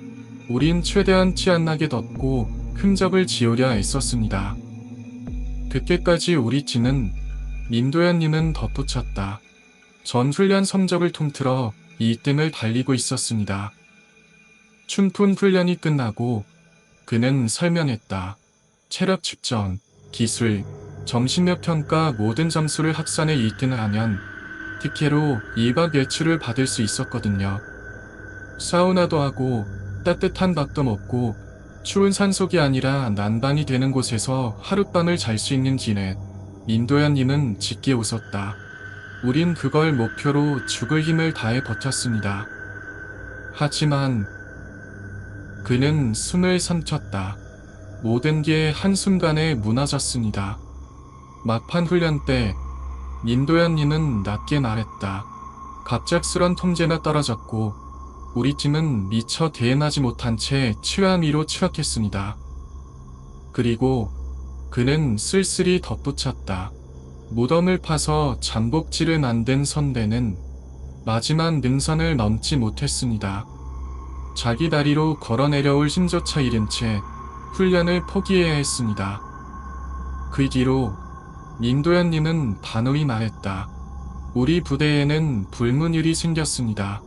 우린 최대한 티 안 나게 덮고 흔적을 지우려 애썼습니다. 그때까지 우리 팀은 민도현님은 덧붙였다. 전 훈련 성적을 통틀어 2등을 달리고 있었습니다. 춘푼 훈련이 끝나고 그는 설명했다. 체력 측정, 기술, 정신력 평가 모든 점수를 합산해 1등을 하면 특혜로 2박 외출을 받을 수 있었거든요. 사우나도 하고 따뜻한 밥도 먹고 추운 산속이 아니라 난방이 되는 곳에서 하룻밤을 잘 수 있는 기회. 민도현님은 짙게 웃었다. 우린 그걸 목표로 죽을 힘을 다해 버텼습니다. 하지만 그는 숨을 삼켰다. 모든 게 한순간에 무너졌습니다. 막판 훈련 때 민도현님은 낮게 말했다. 갑작스런 통제가 떨어졌고 우리 팀은 미처 대응하지 못한 채 취함 위로 추락했습니다. 그리고 그는 쓸쓸히 덧붙였다. 무덤을 파서 잠복지를 만든 선대는 마지막 능선을 넘지 못했습니다. 자기 다리로 걸어 내려올 힘조차 잃은 채 훈련을 포기해야 했습니다. 그 뒤로 민도현님은 단호히 말했다. 우리 부대에는 불문율이 생겼습니다.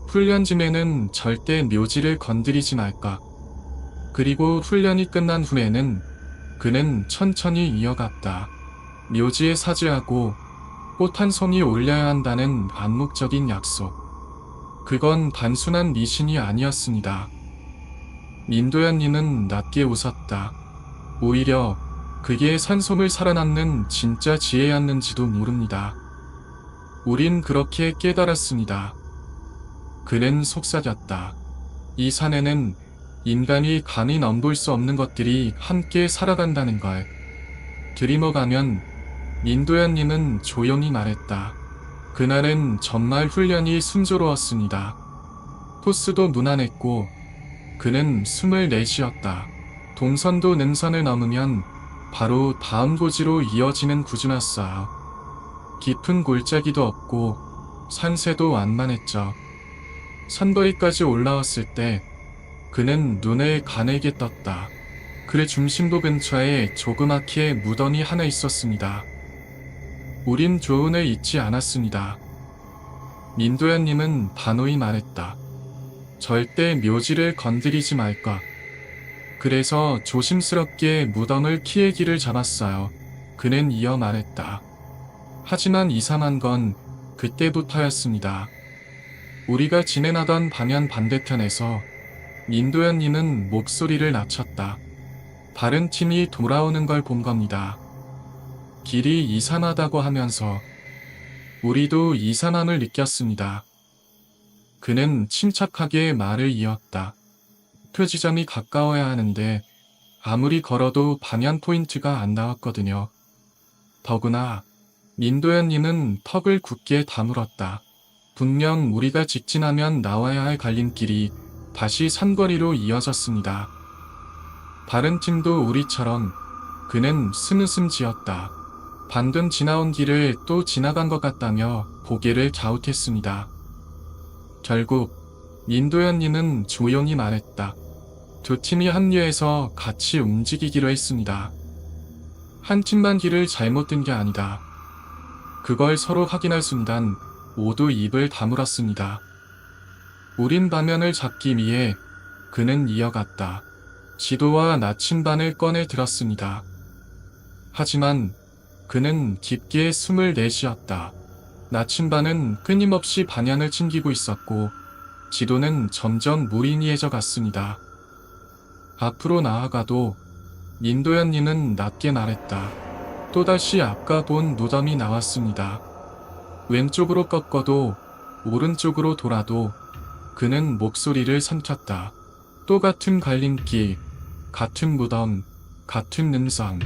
훈련짐에는 절대 묘지를 건드리지 말까. 그리고 훈련이 끝난 후에는 그는 천천히 이어갔다. 묘지에 사죄하고 꽃 한 송이 올려야 한다는 암묵적인 약속. 그건 단순한 미신이 아니었습니다. 민도현님은 낮게 웃었다. 오히려 그게 산솜을 살아남는 진짜 지혜였는지도 모릅니다. 우린 그렇게 깨달았습니다. 그는 속삭였다. 이 산에는 인간이 감히 넘볼 수 없는 것들이 함께 살아간다는 걸. 들이먹으면 민도현님은 조용히 말했다. 그날은 정말 훈련이 순조로웠습니다. 코스도 무난했고 그는 숨을 내쉬었다. 동선도 능선을 넘으면 바로 다음 고지로 이어지는 구조였어요. 깊은 골짜기도 없고 산세도 완만했죠. 산거리까지 올라왔을 때 그는 눈을 가늘게 떴다. 그 중심부 근처에 조그맣게 무덤이 하나 있었습니다. 우린 조언을 잊지 않았습니다. 민도현님은 단호히 말했다. 절대 묘지를 건드리지 말까. 그래서 조심스럽게 무덤을 키우기를 잡았어요. 그는 이어 말했다. 하지만 이상한 건 그때부터였습니다. 우리가 진행하던 방향 반대편에서 민도현님은 목소리를 낮췄다. 다른 팀이 돌아오는 걸 본 겁니다. 길이 이상하다고 하면서 우리도 이상함을 느꼈습니다. 그는 침착하게 말을 이었다. 표지점이 가까워야 하는데 아무리 걸어도 방향 포인트가 안 나왔거든요. 더구나 민도현님은 턱을 굳게 다물었다. 분명 우리가 직진하면 나와야 할 갈림길이 다시 산거리로 이어졌습니다. 다른 팀도 우리처럼 그는 스무슴 지었다. 방금 지나온 길을 또 지나간 것 같다며 고개를 갸웃했습니다. 결국 민도현님은 조용히 말했다. 두 팀이 합류해서 같이 움직이기로 했습니다. 한 팀만 길을 잘못 든 게 아니다. 그걸 서로 확인할 순간 모두 입을 다물었습니다. 우린 방면을 잡기 위해 그는 이어갔다. 지도와 나침반을 꺼내 들었습니다. 하지만 그는 깊게 숨을 내쉬었다. 나침반은 끊임없이 방향을 챙기고 있었고 지도는 점점 무의미해져 갔습니다. 앞으로 나아가도 민도현님은 낮게 말했다. 또다시 아까 본 무덤이 나왔습니다. 왼쪽으로 꺾어도 오른쪽으로 돌아도 그는 목소리를 삼켰다. 똑같은 갈림길, 같은 무덤, 같은 능선.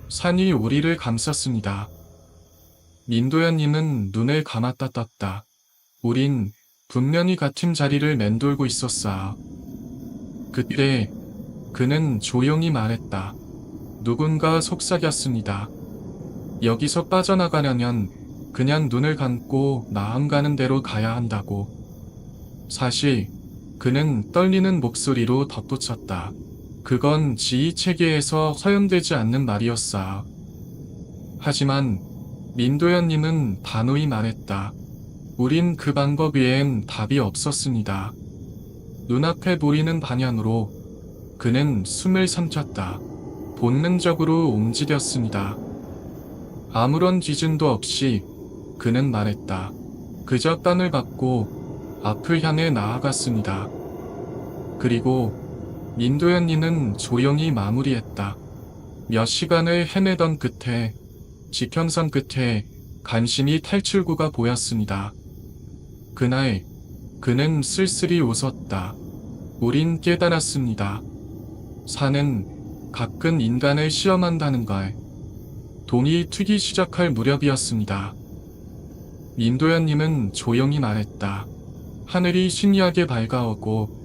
산이 우리를 감쌌습니다. 민도현님은 눈을 감았다 떴다. 우린 분명히 같은 자리를 맴돌고 있었어. 그때 그는 조용히 말했다. 누군가 속삭였습니다. 여기서 빠져나가려면 그냥 눈을 감고 마음 가는 대로 가야 한다고. 사실 그는 떨리는 목소리로 덧붙였다. 그건 지휘 체계에서 허용되지 않는 말이었어. 하지만 민도현님은 단호히 말했다. 우린 그 방법 외엔 답이 없었습니다. 눈앞에 보이는 방향으로 그는 숨을 삼켰다. 본능적으로 움직였습니다. 아무런 기준도 없이 그는 말했다. 그저 땅을 밟고 앞을 향해 나아갔습니다. 그리고 민도현님은 조용히 마무리했다. 몇 시간을 헤매던 끝에 지평선 끝에 간신히 탈출구가 보였습니다. 그날 그는 쓸쓸히 웃었다. 우린 깨달았습니다. 산은 가끔 인간을 시험한다는 걸. 동이 트기 시작할 무렵이었습니다. 민도현님은 조용히 말했다. 하늘이 신기하게 밝아오고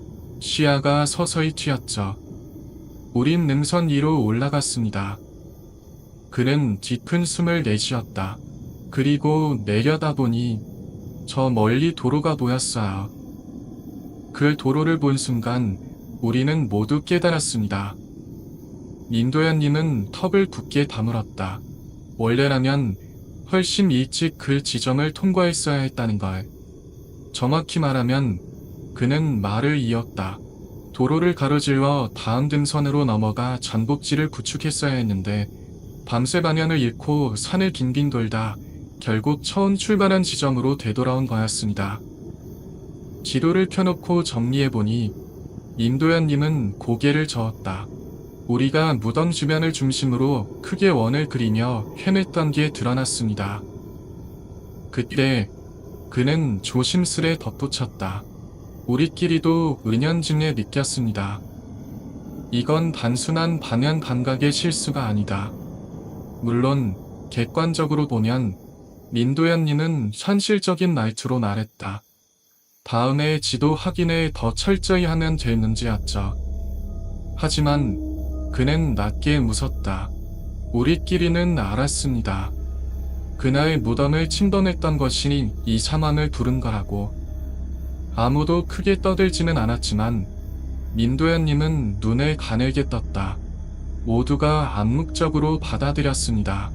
시야가 서서히 튀었죠. 우린 능선 위로 올라갔습니다. 그는 깊은 숨을 내쉬었다. 그리고 내려다보니 저 멀리 도로가 보였어요. 그 도로를 본 순간 우리는 모두 깨달았습니다. 민도현님은 턱을 굳게 다물었다. 원래라면 훨씬 일찍 그 지점을 통과했어야 했다는 걸. 정확히 말하면 그는 말을 이었다. 도로를 가로질러 다음 등선으로 넘어가 전복지를 구축했어야 했는데 밤새 방향을 잃고 산을 빙빙 돌다 결국 처음 출발한 지점으로 되돌아온 거였습니다. 지도를 펴놓고 정리해보니 민도현님은 고개를 저었다. 우리가 무덤 주변을 중심으로 크게 원을 그리며 헤맸던 게 드러났습니다. 그때 그는 조심스레 덧붙였다. 우리끼리도 은연중에 느꼈습니다. 이건 단순한 방향 감각의 실수가 아니다. 물론 객관적으로 보면 민도현님은 현실적인 말투로 말했다. 다음에 지도 확인을 더 철저히 하면 될 문제였죠. 하지만 그는 낮게 웃었다. 우리끼리는 알았습니다. 그날 무덤을 침범했던 것이 이 상황을 부른 거라고. 아무도 크게 떠들지는 않았지만 민도현님은 눈을 가늘게 떴다. 모두가 암묵적으로 받아들였습니다.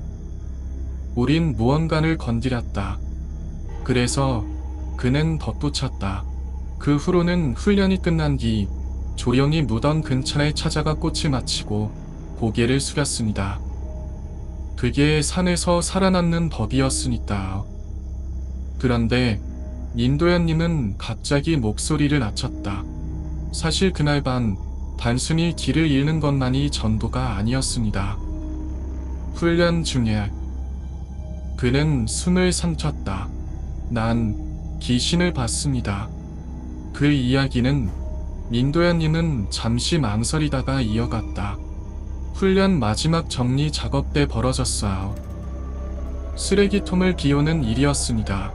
우린 무언가를 건드렸다. 그래서 그는 덧붙였다. 그 후로는 훈련이 끝난 뒤 조용히 무덤 근처에 찾아가 꽃을 마치고 고개를 숙였습니다. 그게 산에서 살아남는 법이었으니까. 그런데 민도현님은 갑자기 목소리를 낮췄다. 사실 그날 밤 단순히 길을 잃는 것만이 전부가 아니었습니다. 훈련 중에 그는 숨을 삼켰다. 난 귀신을 봤습니다. 그 이야기는 민도현님은 잠시 망설이다가 이어갔다. 훈련 마지막 정리 작업 때 벌어졌어요. 쓰레기통을 비우는 일이었습니다.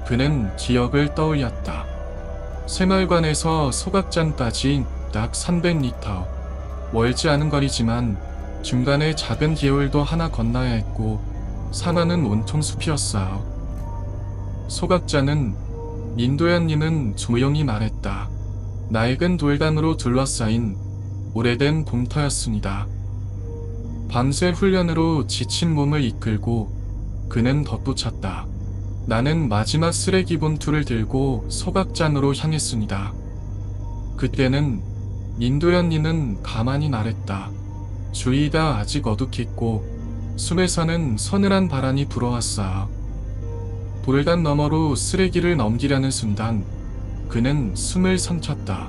그는 기억을 떠올렸다. 새마을관에서 소각장까지 약 300m. 멀지 않은 거리지만 중간에 작은 기울도 하나 건너야 했고 산화는 온통 숲이었어요. 소각자는 민도현이는 조용히 말했다. 낡은 돌담으로 둘러싸인 오래된 곰터였습니다. 밤새 훈련으로 지친 몸을 이끌고 그는 덧붙였다. 나는 마지막 쓰레기 봉투를 들고 소각장으로 향했습니다. 그때는 민도현이는 가만히 말했다. 주위가 아직 어둑했고 숨에서는 서늘한 바람이 불어왔어요. 돌담 너머로 쓰레기를 넘기려는 순간 그는 숨을 삼켰다.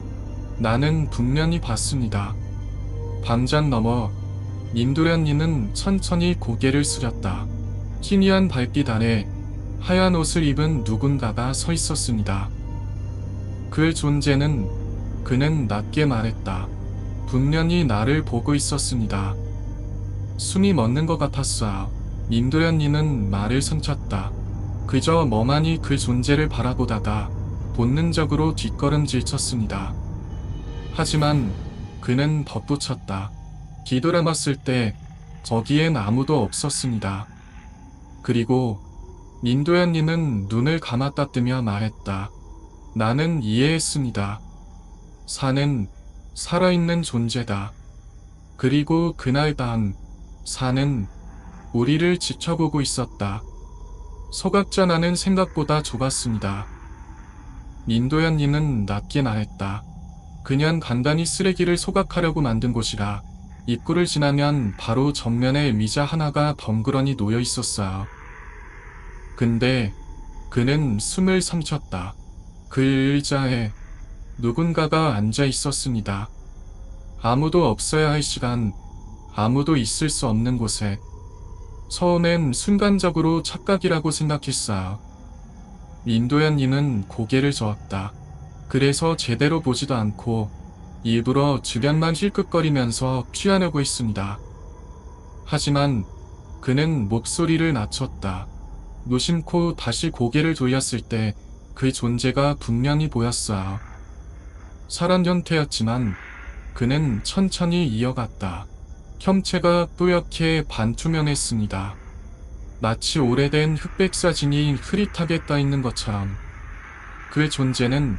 나는 분명히 봤습니다. 밤장 너머 민도현이는 천천히 고개를 숙였다. 희미한 달빛 아래 하얀 옷을 입은 누군가가 서 있었습니다. 그 존재는 그는 낮게 말했다. 분명히 나를 보고 있었습니다. 숨이 멎는 것 같았어요. 민도현이는 말을 삼켰다. 그저 멍하니 그 존재를 바라보다가 본능적으로 뒷걸음질 쳤습니다. 하지만 그는 덧붙였다. 뒤돌아봤을 때 저기엔 아무도 없었습니다. 그리고 민도현이는 눈을 감았다 뜨며 말했다. 나는 이해했습니다. 산은 살아있는 존재다. 그리고 그날 밤 산은 우리를 지켜보고 있었다. 소각자 나는 생각보다 좁았습니다. 민도현이는 낮게 말했다. 그냥 간단히 쓰레기를 소각하려고 만든 곳이라 입구를 지나면 바로 정면에 의자 하나가 덩그러니 놓여 있었어요. 근데 그는 숨을 삼켰다. 그 의자에 누군가가 앉아 있었습니다. 아무도 없어야 할 시간, 아무도 있을 수 없는 곳에. 처음엔 순간적으로 착각이라고 생각했어요. 민도현이는 고개를 저었다. 그래서 제대로 보지도 않고 일부러 주변만 힐끗거리면서 취하려고 했습니다. 하지만 그는 목소리를 낮췄다. 노심코 다시 고개를 돌렸을 때 그 존재가 분명히 보였어요. 사람 형태였지만 그는 천천히 이어갔다. 형체가 뿌옇게 반투명했습니다. 마치 오래된 흑백 사진이 흐릿하게 떠있는 것처럼. 그 존재는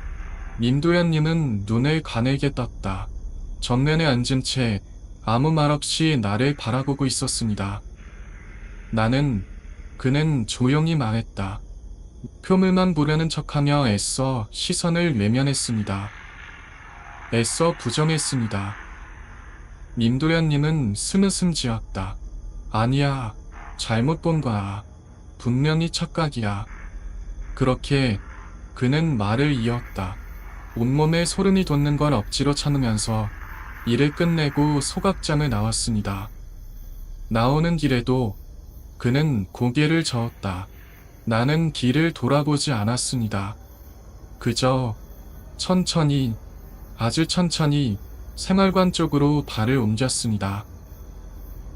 민도현님은 눈을 가늘게 떴다. 정면에 앉은 채 아무 말 없이 나를 바라보고 있었습니다. 그는 조용히 말했다. 표물만 보려는 척하며 애써 시선을 외면했습니다. 애써 부정했습니다. 민도현님은 스무슴 지었다. 아니야, 잘못 본 거야. 분명히 착각이야. 그렇게 그는 말을 이었다. 온몸에 소름이 돋는 걸 억지로 참으면서 일을 끝내고 소각장을 나왔습니다. 나오는 길에도 그는 고개를 저었다. 나는 뒤를 돌아보지 않았습니다. 그저 천천히, 아주 천천히 생활관 쪽으로 발을 옮겼습니다.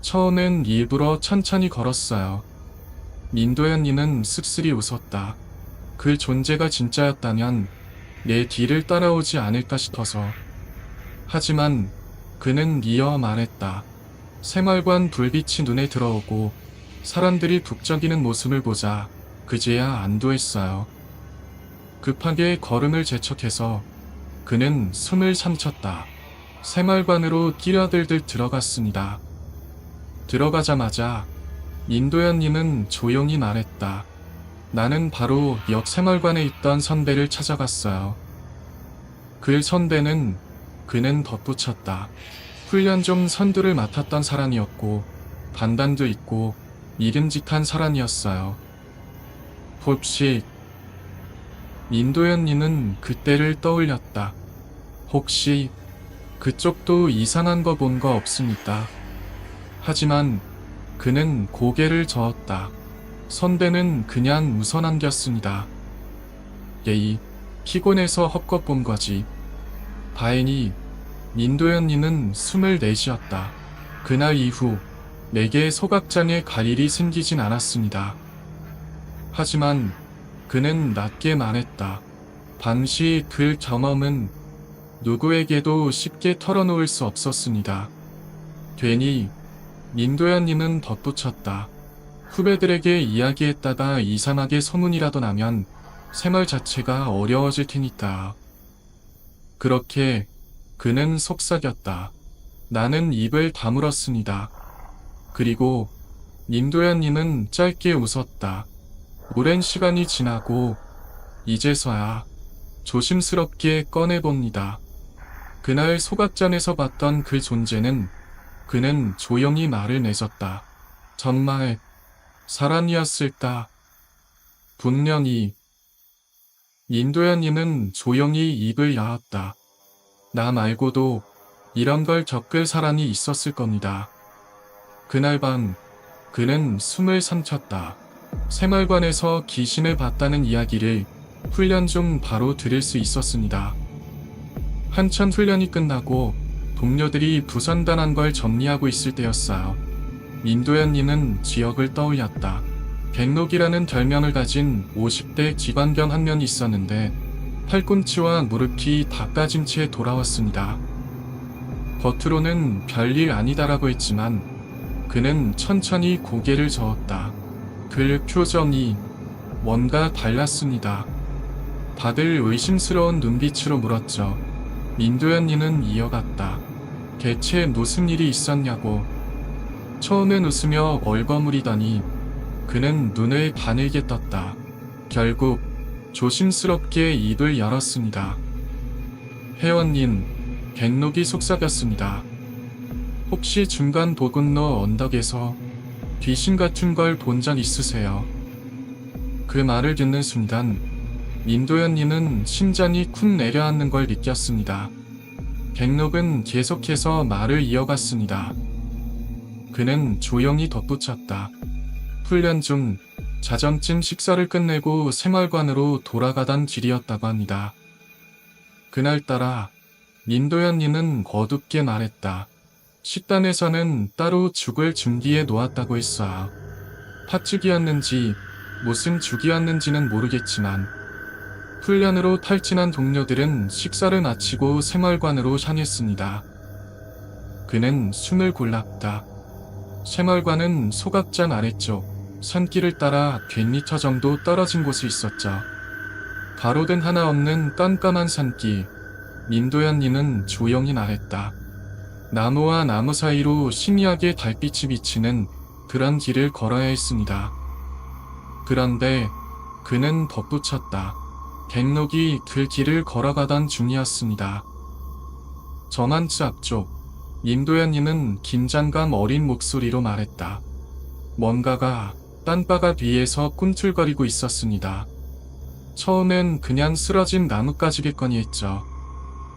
처음엔 일부러 천천히 걸었어요. 민도현이는 씁쓸히 웃었다. 그 존재가 진짜였다면 내 뒤를 따라오지 않을까 싶어서. 하지만 그는 이어 말했다. 생활관 불빛이 눈에 들어오고 사람들이 북적이는 모습을 보자 그제야 안도했어요. 급하게 걸음을 재촉해서 그는 숨을 삼켰다. 생활관으로 끼려들듯 들어갔습니다. 들어가자마자 민도현님은 조용히 말했다. 나는 바로 옆 생활관에 있던 선배를 찾아갔어요. 그 선배는 그는 덧붙였다. 훈련 중 선두를 맡았던 사람이었고 단단도 있고 믿음직한 사람이었어요. 혹시 민도현님은 그때를 떠올렸다. 혹시 그쪽도 이상한 거 본 거 없습니까? 하지만 그는 고개를 저었다. 선배는 그냥 웃어남겼습니다. 예의, 피곤해서 헛것 본 거지. 다행히 민도현님은 숨을 내쉬었다. 그날 이후 내게 소각장에 갈 일이 생기진 않았습니다. 하지만 그는 낮게 말했다. 당시 그 경험은 누구에게도 쉽게 털어놓을 수 없었습니다. 괜히 민도현님은 덧붙였다. 후배들에게 이야기했다가 이상하게 소문이라도 나면 생활 자체가 어려워질 테니까. 그렇게 그는 속삭였다. 나는 입을 다물었습니다. 그리고 민도현님은 짧게 웃었다. 오랜 시간이 지나고 이제서야 조심스럽게 꺼내봅니다. 그날 소각장에서 봤던 그 존재는 그는 조용히 말을 맺었다. 정말 사람이었을까? 분명히. 민도현님은 조용히 입을 여었다. 나 말고도 이런 걸 겪을 사람이 있었을 겁니다. 그날 밤 그는 숨을 삼켰다. 생활관에서 귀신을 봤다는 이야기를 훈련 중 바로 들을 수 있었습니다. 한참 훈련이 끝나고 동료들이 부산단한 걸 정리하고 있을 때였어요. 민도현님은 지역을 떠올렸다. 백록이라는 별명을 가진 50대 기관병 한 명이 있었는데 팔꿈치와 무릎이 다 까진 채 돌아왔습니다. 겉으로는 별일 아니다라고 했지만 그는 천천히 고개를 저었다. 그 표정이 뭔가 달랐습니다. 다들 의심스러운 눈빛으로 물었죠. 민도현님은 이어갔다. 대체 무슨 일이 있었냐고. 처음엔 웃으며 얼버무리더니 그는 눈을 가늘게 떴다. 결국 조심스럽게 입을 열었습니다. 회원님, 백록이 속삭였습니다. 혹시 중간 도군로 언덕에서 귀신 같은 걸 본 적 있으세요? 그 말을 듣는 순간 민도현님은 심장이 쿵 내려앉는 걸 느꼈습니다. 백록은 계속해서 말을 이어갔습니다. 그는 조용히 덧붙였다. 훈련 중 자정쯤 식사를 끝내고 생활관으로 돌아가던 길이었다고 합니다. 그날따라 민도현님은 어둡게 말했다. 식단에서는 따로 죽을 준비해 놓았다고 했어요. 팥죽이었는지 무슨 죽이었는지는 모르겠지만 훈련으로 탈진한 동료들은 식사를 마치고 생활관으로 향했습니다. 그는 숨을 골랐다. 생활관은 소각장 아래쪽 산길을 따라 100m 정도 떨어진 곳에 있었죠. 가로등 하나 없는 깜깜한 산길. 민도현님은 조용히 말했다. 나무와 나무 사이로 희미하게 달빛이 비치는 그런 길을 걸어야 했습니다. 그런데 그는 덧붙였다. 백록이 그 길을 걸어가던 중이었습니다. 저만치 앞쪽, 민도현님은 긴장감 어린 목소리로 말했다. 뭔가가 딴바가 뒤에서 꿈틀거리고 있었습니다. 처음엔 그냥 쓰러진 나뭇가지겠거니 했죠.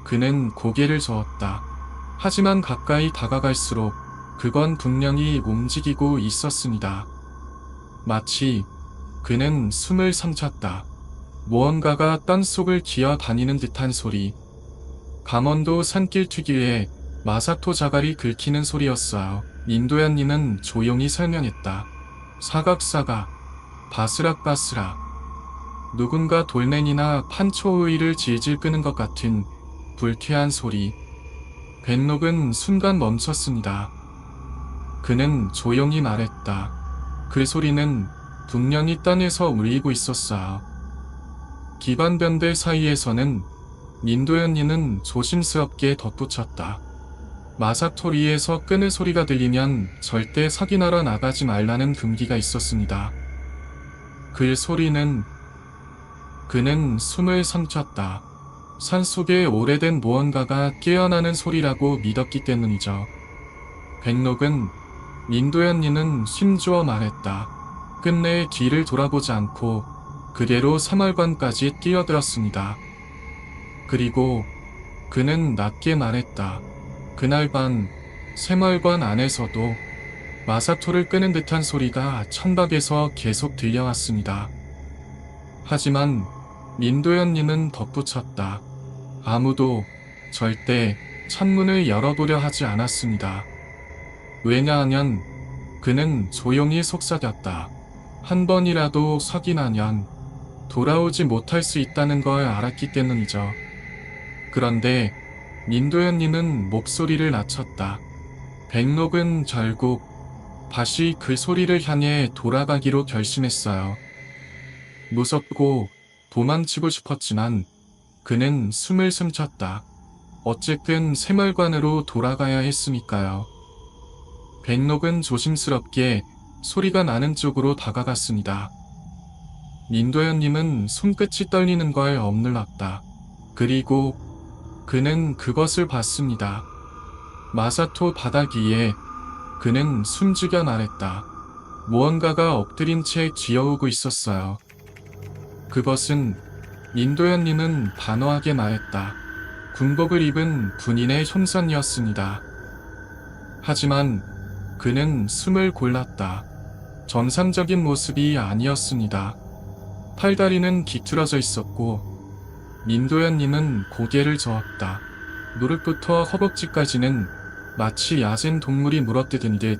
그는 고개를 저었다. 하지만 가까이 다가갈수록 그건 분명히 움직이고 있었습니다. 마치 그는 숨을 삼켰다. 무언가가 땅속을 기어다니는 듯한 소리. 강원도 산길 특유의 마사토 자갈이 긁히는 소리였어요. 민도현님은 조용히 설명했다. 사각사각, 바스락바스락. 누군가 돌멩이나 판초우이를 질질 끄는 것 같은 불쾌한 소리. 백록은 순간 멈췄습니다. 그는 조용히 말했다. 그 소리는 분명히 땅에서 울리고 있었어요. 기반변들 사이에서는 민도현님은 조심스럽게 덧붙였다. 마사토리에서 끄는 소리가 들리면 절대 사기나러 나가지 말라는 금기가 있었습니다. 그 소리는 그는 숨을 삼켰다. 산속에 오래된 무언가가 깨어나는 소리라고 믿었기 때문이죠. 백록은 민도현님은 힘주어 말했다. 끝내 뒤를 돌아보지 않고 그대로 사말관까지 뛰어들었습니다. 그리고 그는 낮게 말했다. 그날 밤 새마을관 안에서도 마사토를 끄는 듯한 소리가 천박에서 계속 들려왔습니다. 하지만 민도현님은 덧붙였다. 아무도 절대 창문을 열어보려 하지 않았습니다. 왜냐하면 그는 조용히 속삭였다. 한 번이라도 석이나면 돌아오지 못할 수 있다는 걸 알았기 때문이죠. 그런데 민도현님은 목소리를 낮췄다. 백록은 결국 다시 그 소리를 향해 돌아가기로 결심했어요. 무섭고 도망치고 싶었지만 그는 숨을 숨쳤다. 어쨌든 새마을관으로 돌아가야 했으니까요. 백록은 조심스럽게 소리가 나는 쪽으로 다가갔습니다. 민도현님은 손끝이 떨리는 걸 억눌렀다. 그리고 그는 그것을 봤습니다. 마사토 바닥 위에 그는 숨죽여 말했다. 무언가가 엎드린 채 기어오고 있었어요. 그것은 민도현님은 단호하게 말했다. 군복을 입은 군인의 흉선이었습니다. 하지만 그는 숨을 골랐다. 정상적인 모습이 아니었습니다. 팔다리는 기틀어져 있었고 민도현님은 고개를 저었다. 무릎부터 허벅지까지는 마치 야생 동물이 물어뜯은 듯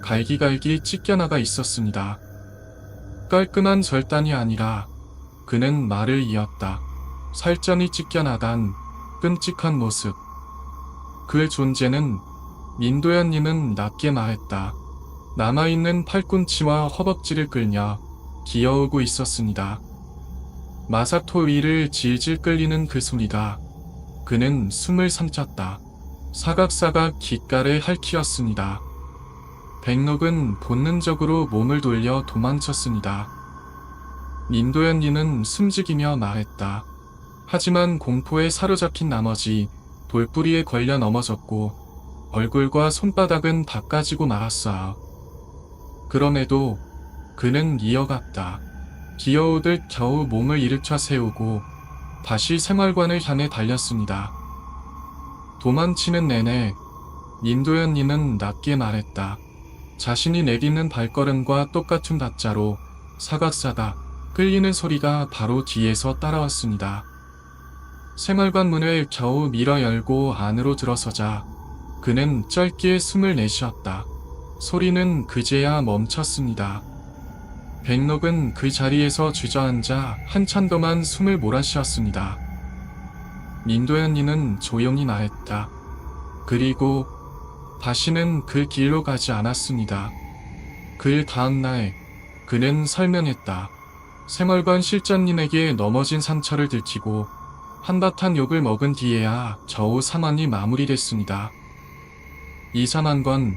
갈기갈기 찢겨나가 있었습니다. 깔끔한 절단이 아니라 그는 말을 이었다. 살점이 찢겨나간 끔찍한 모습. 그의 존재는 민도현님은 낮게 말했다. 남아있는 팔꿈치와 허벅지를 끌며 기어오고 있었습니다. 마사토 위를 질질 끌리는 그 소리가 그는 숨을 삼켰다. 사각사각 귓가를 핥히었습니다. 백록은 본능적으로 몸을 돌려 도망쳤습니다. 민도현님은 숨죽이며 말했다. 하지만 공포에 사로잡힌 나머지 돌뿌리에 걸려 넘어졌고 얼굴과 손바닥은 다 까지고 말았어요. 그럼에도 그는 이어갔다. 기어오듯 겨우 몸을 일으켜 세우고 다시 생활관을 향해 달렸습니다. 도망치는 내내 민도현님은 낮게 말했다. 자신이 내딛는 발걸음과 똑같은 박자로 사각사각 끌리는 소리가 바로 뒤에서 따라왔습니다. 생활관 문을 겨우 밀어 열고 안으로 들어서자 그는 짧게 숨을 내쉬었다. 소리는 그제야 멈췄습니다. 백록은 그 자리에서 주저앉아 한참 동안 숨을 몰아쉬었습니다. 민도현님은 조용히 말했다. 그리고 다시는 그 길로 가지 않았습니다. 그 다음날 그는 설명했다. 생활관 실장님에게 넘어진 상처를 들키고 한바탕 욕을 먹은 뒤에야 겨우 상황이 마무리됐습니다. 이상한 건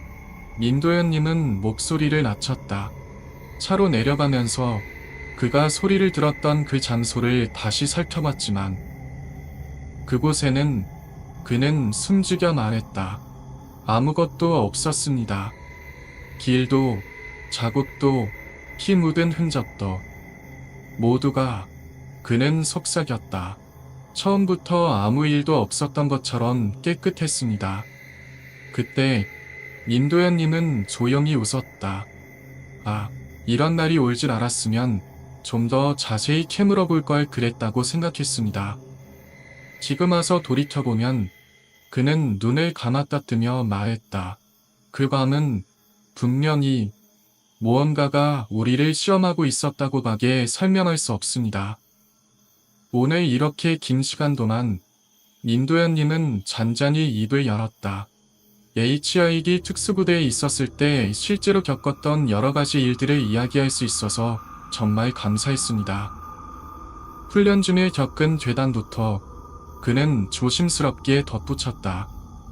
민도현님은 목소리를 낮췄다. 차로 내려가면서 그가 소리를 들었던 그 장소를 다시 살펴봤지만 그곳에는 그는 숨죽여 말했다. 아무것도 없었습니다. 길도 자국도 피 묻은 흔적도 모두가 그는 속삭였다. 처음부터 아무 일도 없었던 것처럼 깨끗했습니다. 그때 민도현님은 조용히 웃었다. 아, 이런 날이 올 줄 알았으면 좀 더 자세히 캐물어 볼 걸 그랬다고 생각했습니다. 지금 와서 돌이켜보면 그는 눈을 감았다 뜨며 말했다. 그 밤은 분명히 무언가가 우리를 시험하고 있었다고 밖에 설명할 수 없습니다. 오늘 이렇게 긴 시간 동안 민도현님은 잔잔히 입을 열었다. HID 특수부대에 있었을 때 실제로 겪었던 여러 가지 일들을 이야기할 수 있어서 정말 감사했습니다. 훈련 중에 겪은 괴담부터 그는 조심스럽게 덧붙였다.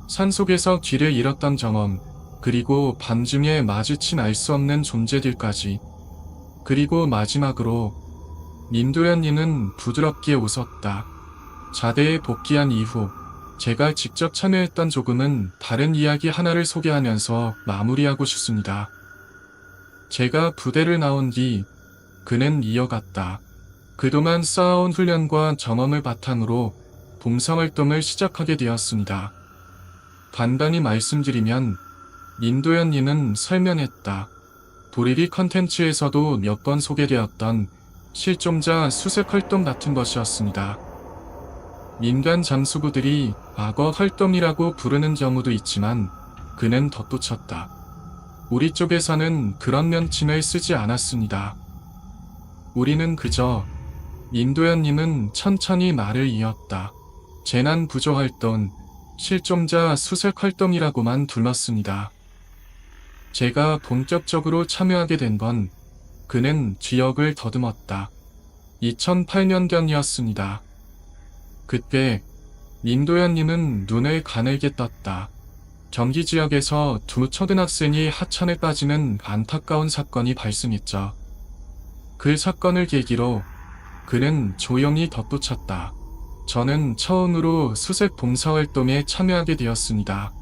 산속에서 길을 잃었던 경험, 그리고 밤중에 마주친 알 수 없는 존재들까지. 그리고 마지막으로 민도현님은 부드럽게 웃었다. 자대에 복귀한 이후 제가 직접 참여했던 조금은 다른 이야기 하나를 소개하면서 마무리하고 싶습니다. 제가 부대를 나온 뒤 그는 이어갔다. 그동안 쌓아온 훈련과 경험을 바탕으로 봉사활동을 시작하게 되었습니다. 간단히 말씀드리면 민도현님은 설명했다. 도리리 컨텐츠에서도 몇 번 소개되었던 실종자 수색 활동 같은 것이었습니다. 민간 잠수부들이 과거 활동이라고 부르는 경우도 있지만 그는 덧붙였다. 우리 쪽에서는 그런 명칭을 쓰지 않았습니다. 우리는 그저 민도현님은 천천히 말을 이었다. 재난 구조 활동, 실종자 수색 활동이라고만 둘렀습니다. 제가 본격적으로 참여하게 된 건 그는 기억을 더듬었다. 2008년경이었습니다. 그때 민도현님은 눈을 가늘게 떴다. 경기 지역에서 두 초등학생이 하천에 빠지는 안타까운 사건이 발생했죠. 그 사건을 계기로 그는 조용히 덧붙였다. 저는 처음으로 수색 봉사활동에 참여하게 되었습니다.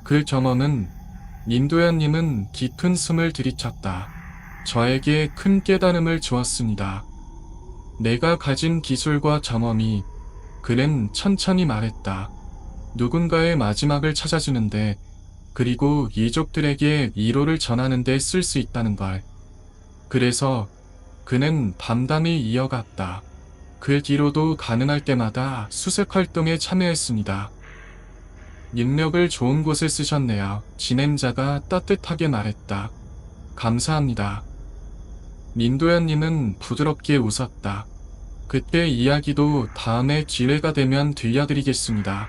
그 경험은 민도현님은 깊은 숨을 들이쳤다. 저에게 큰 깨달음을 주었습니다. 내가 가진 기술과 경험이, 그는 천천히 말했다. 누군가의 마지막을 찾아주는데, 그리고 이족들에게 위로를 전하는데 쓸 수 있다는 걸. 그래서 그는 담담히 이어갔다. 그 뒤로도 가능할 때마다 수색 활동에 참여했습니다. 능력을 좋은 곳에 쓰셨네요. 진행자가 따뜻하게 말했다. 감사합니다. 민도현님은 부드럽게 웃었다. 그때 이야기도 다음에 기회가 되면 들려드리겠습니다.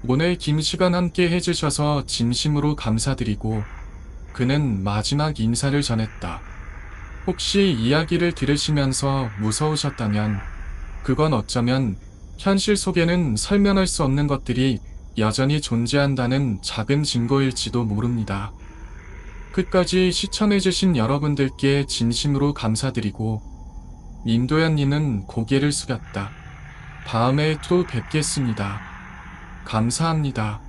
오늘 긴 시간 함께 해주셔서 진심으로 감사드리고, 그는 마지막 인사를 전했다. 혹시 이야기를 들으시면서 무서우셨다면, 그건 어쩌면 현실 속에는 설명할 수 없는 것들이 여전히 존재한다는 작은 증거일지도 모릅니다. 끝까지 시청해주신 여러분들께 진심으로 감사드리고, 민도현님은 고개를 숙였다. 다음에 또 뵙겠습니다. 감사합니다.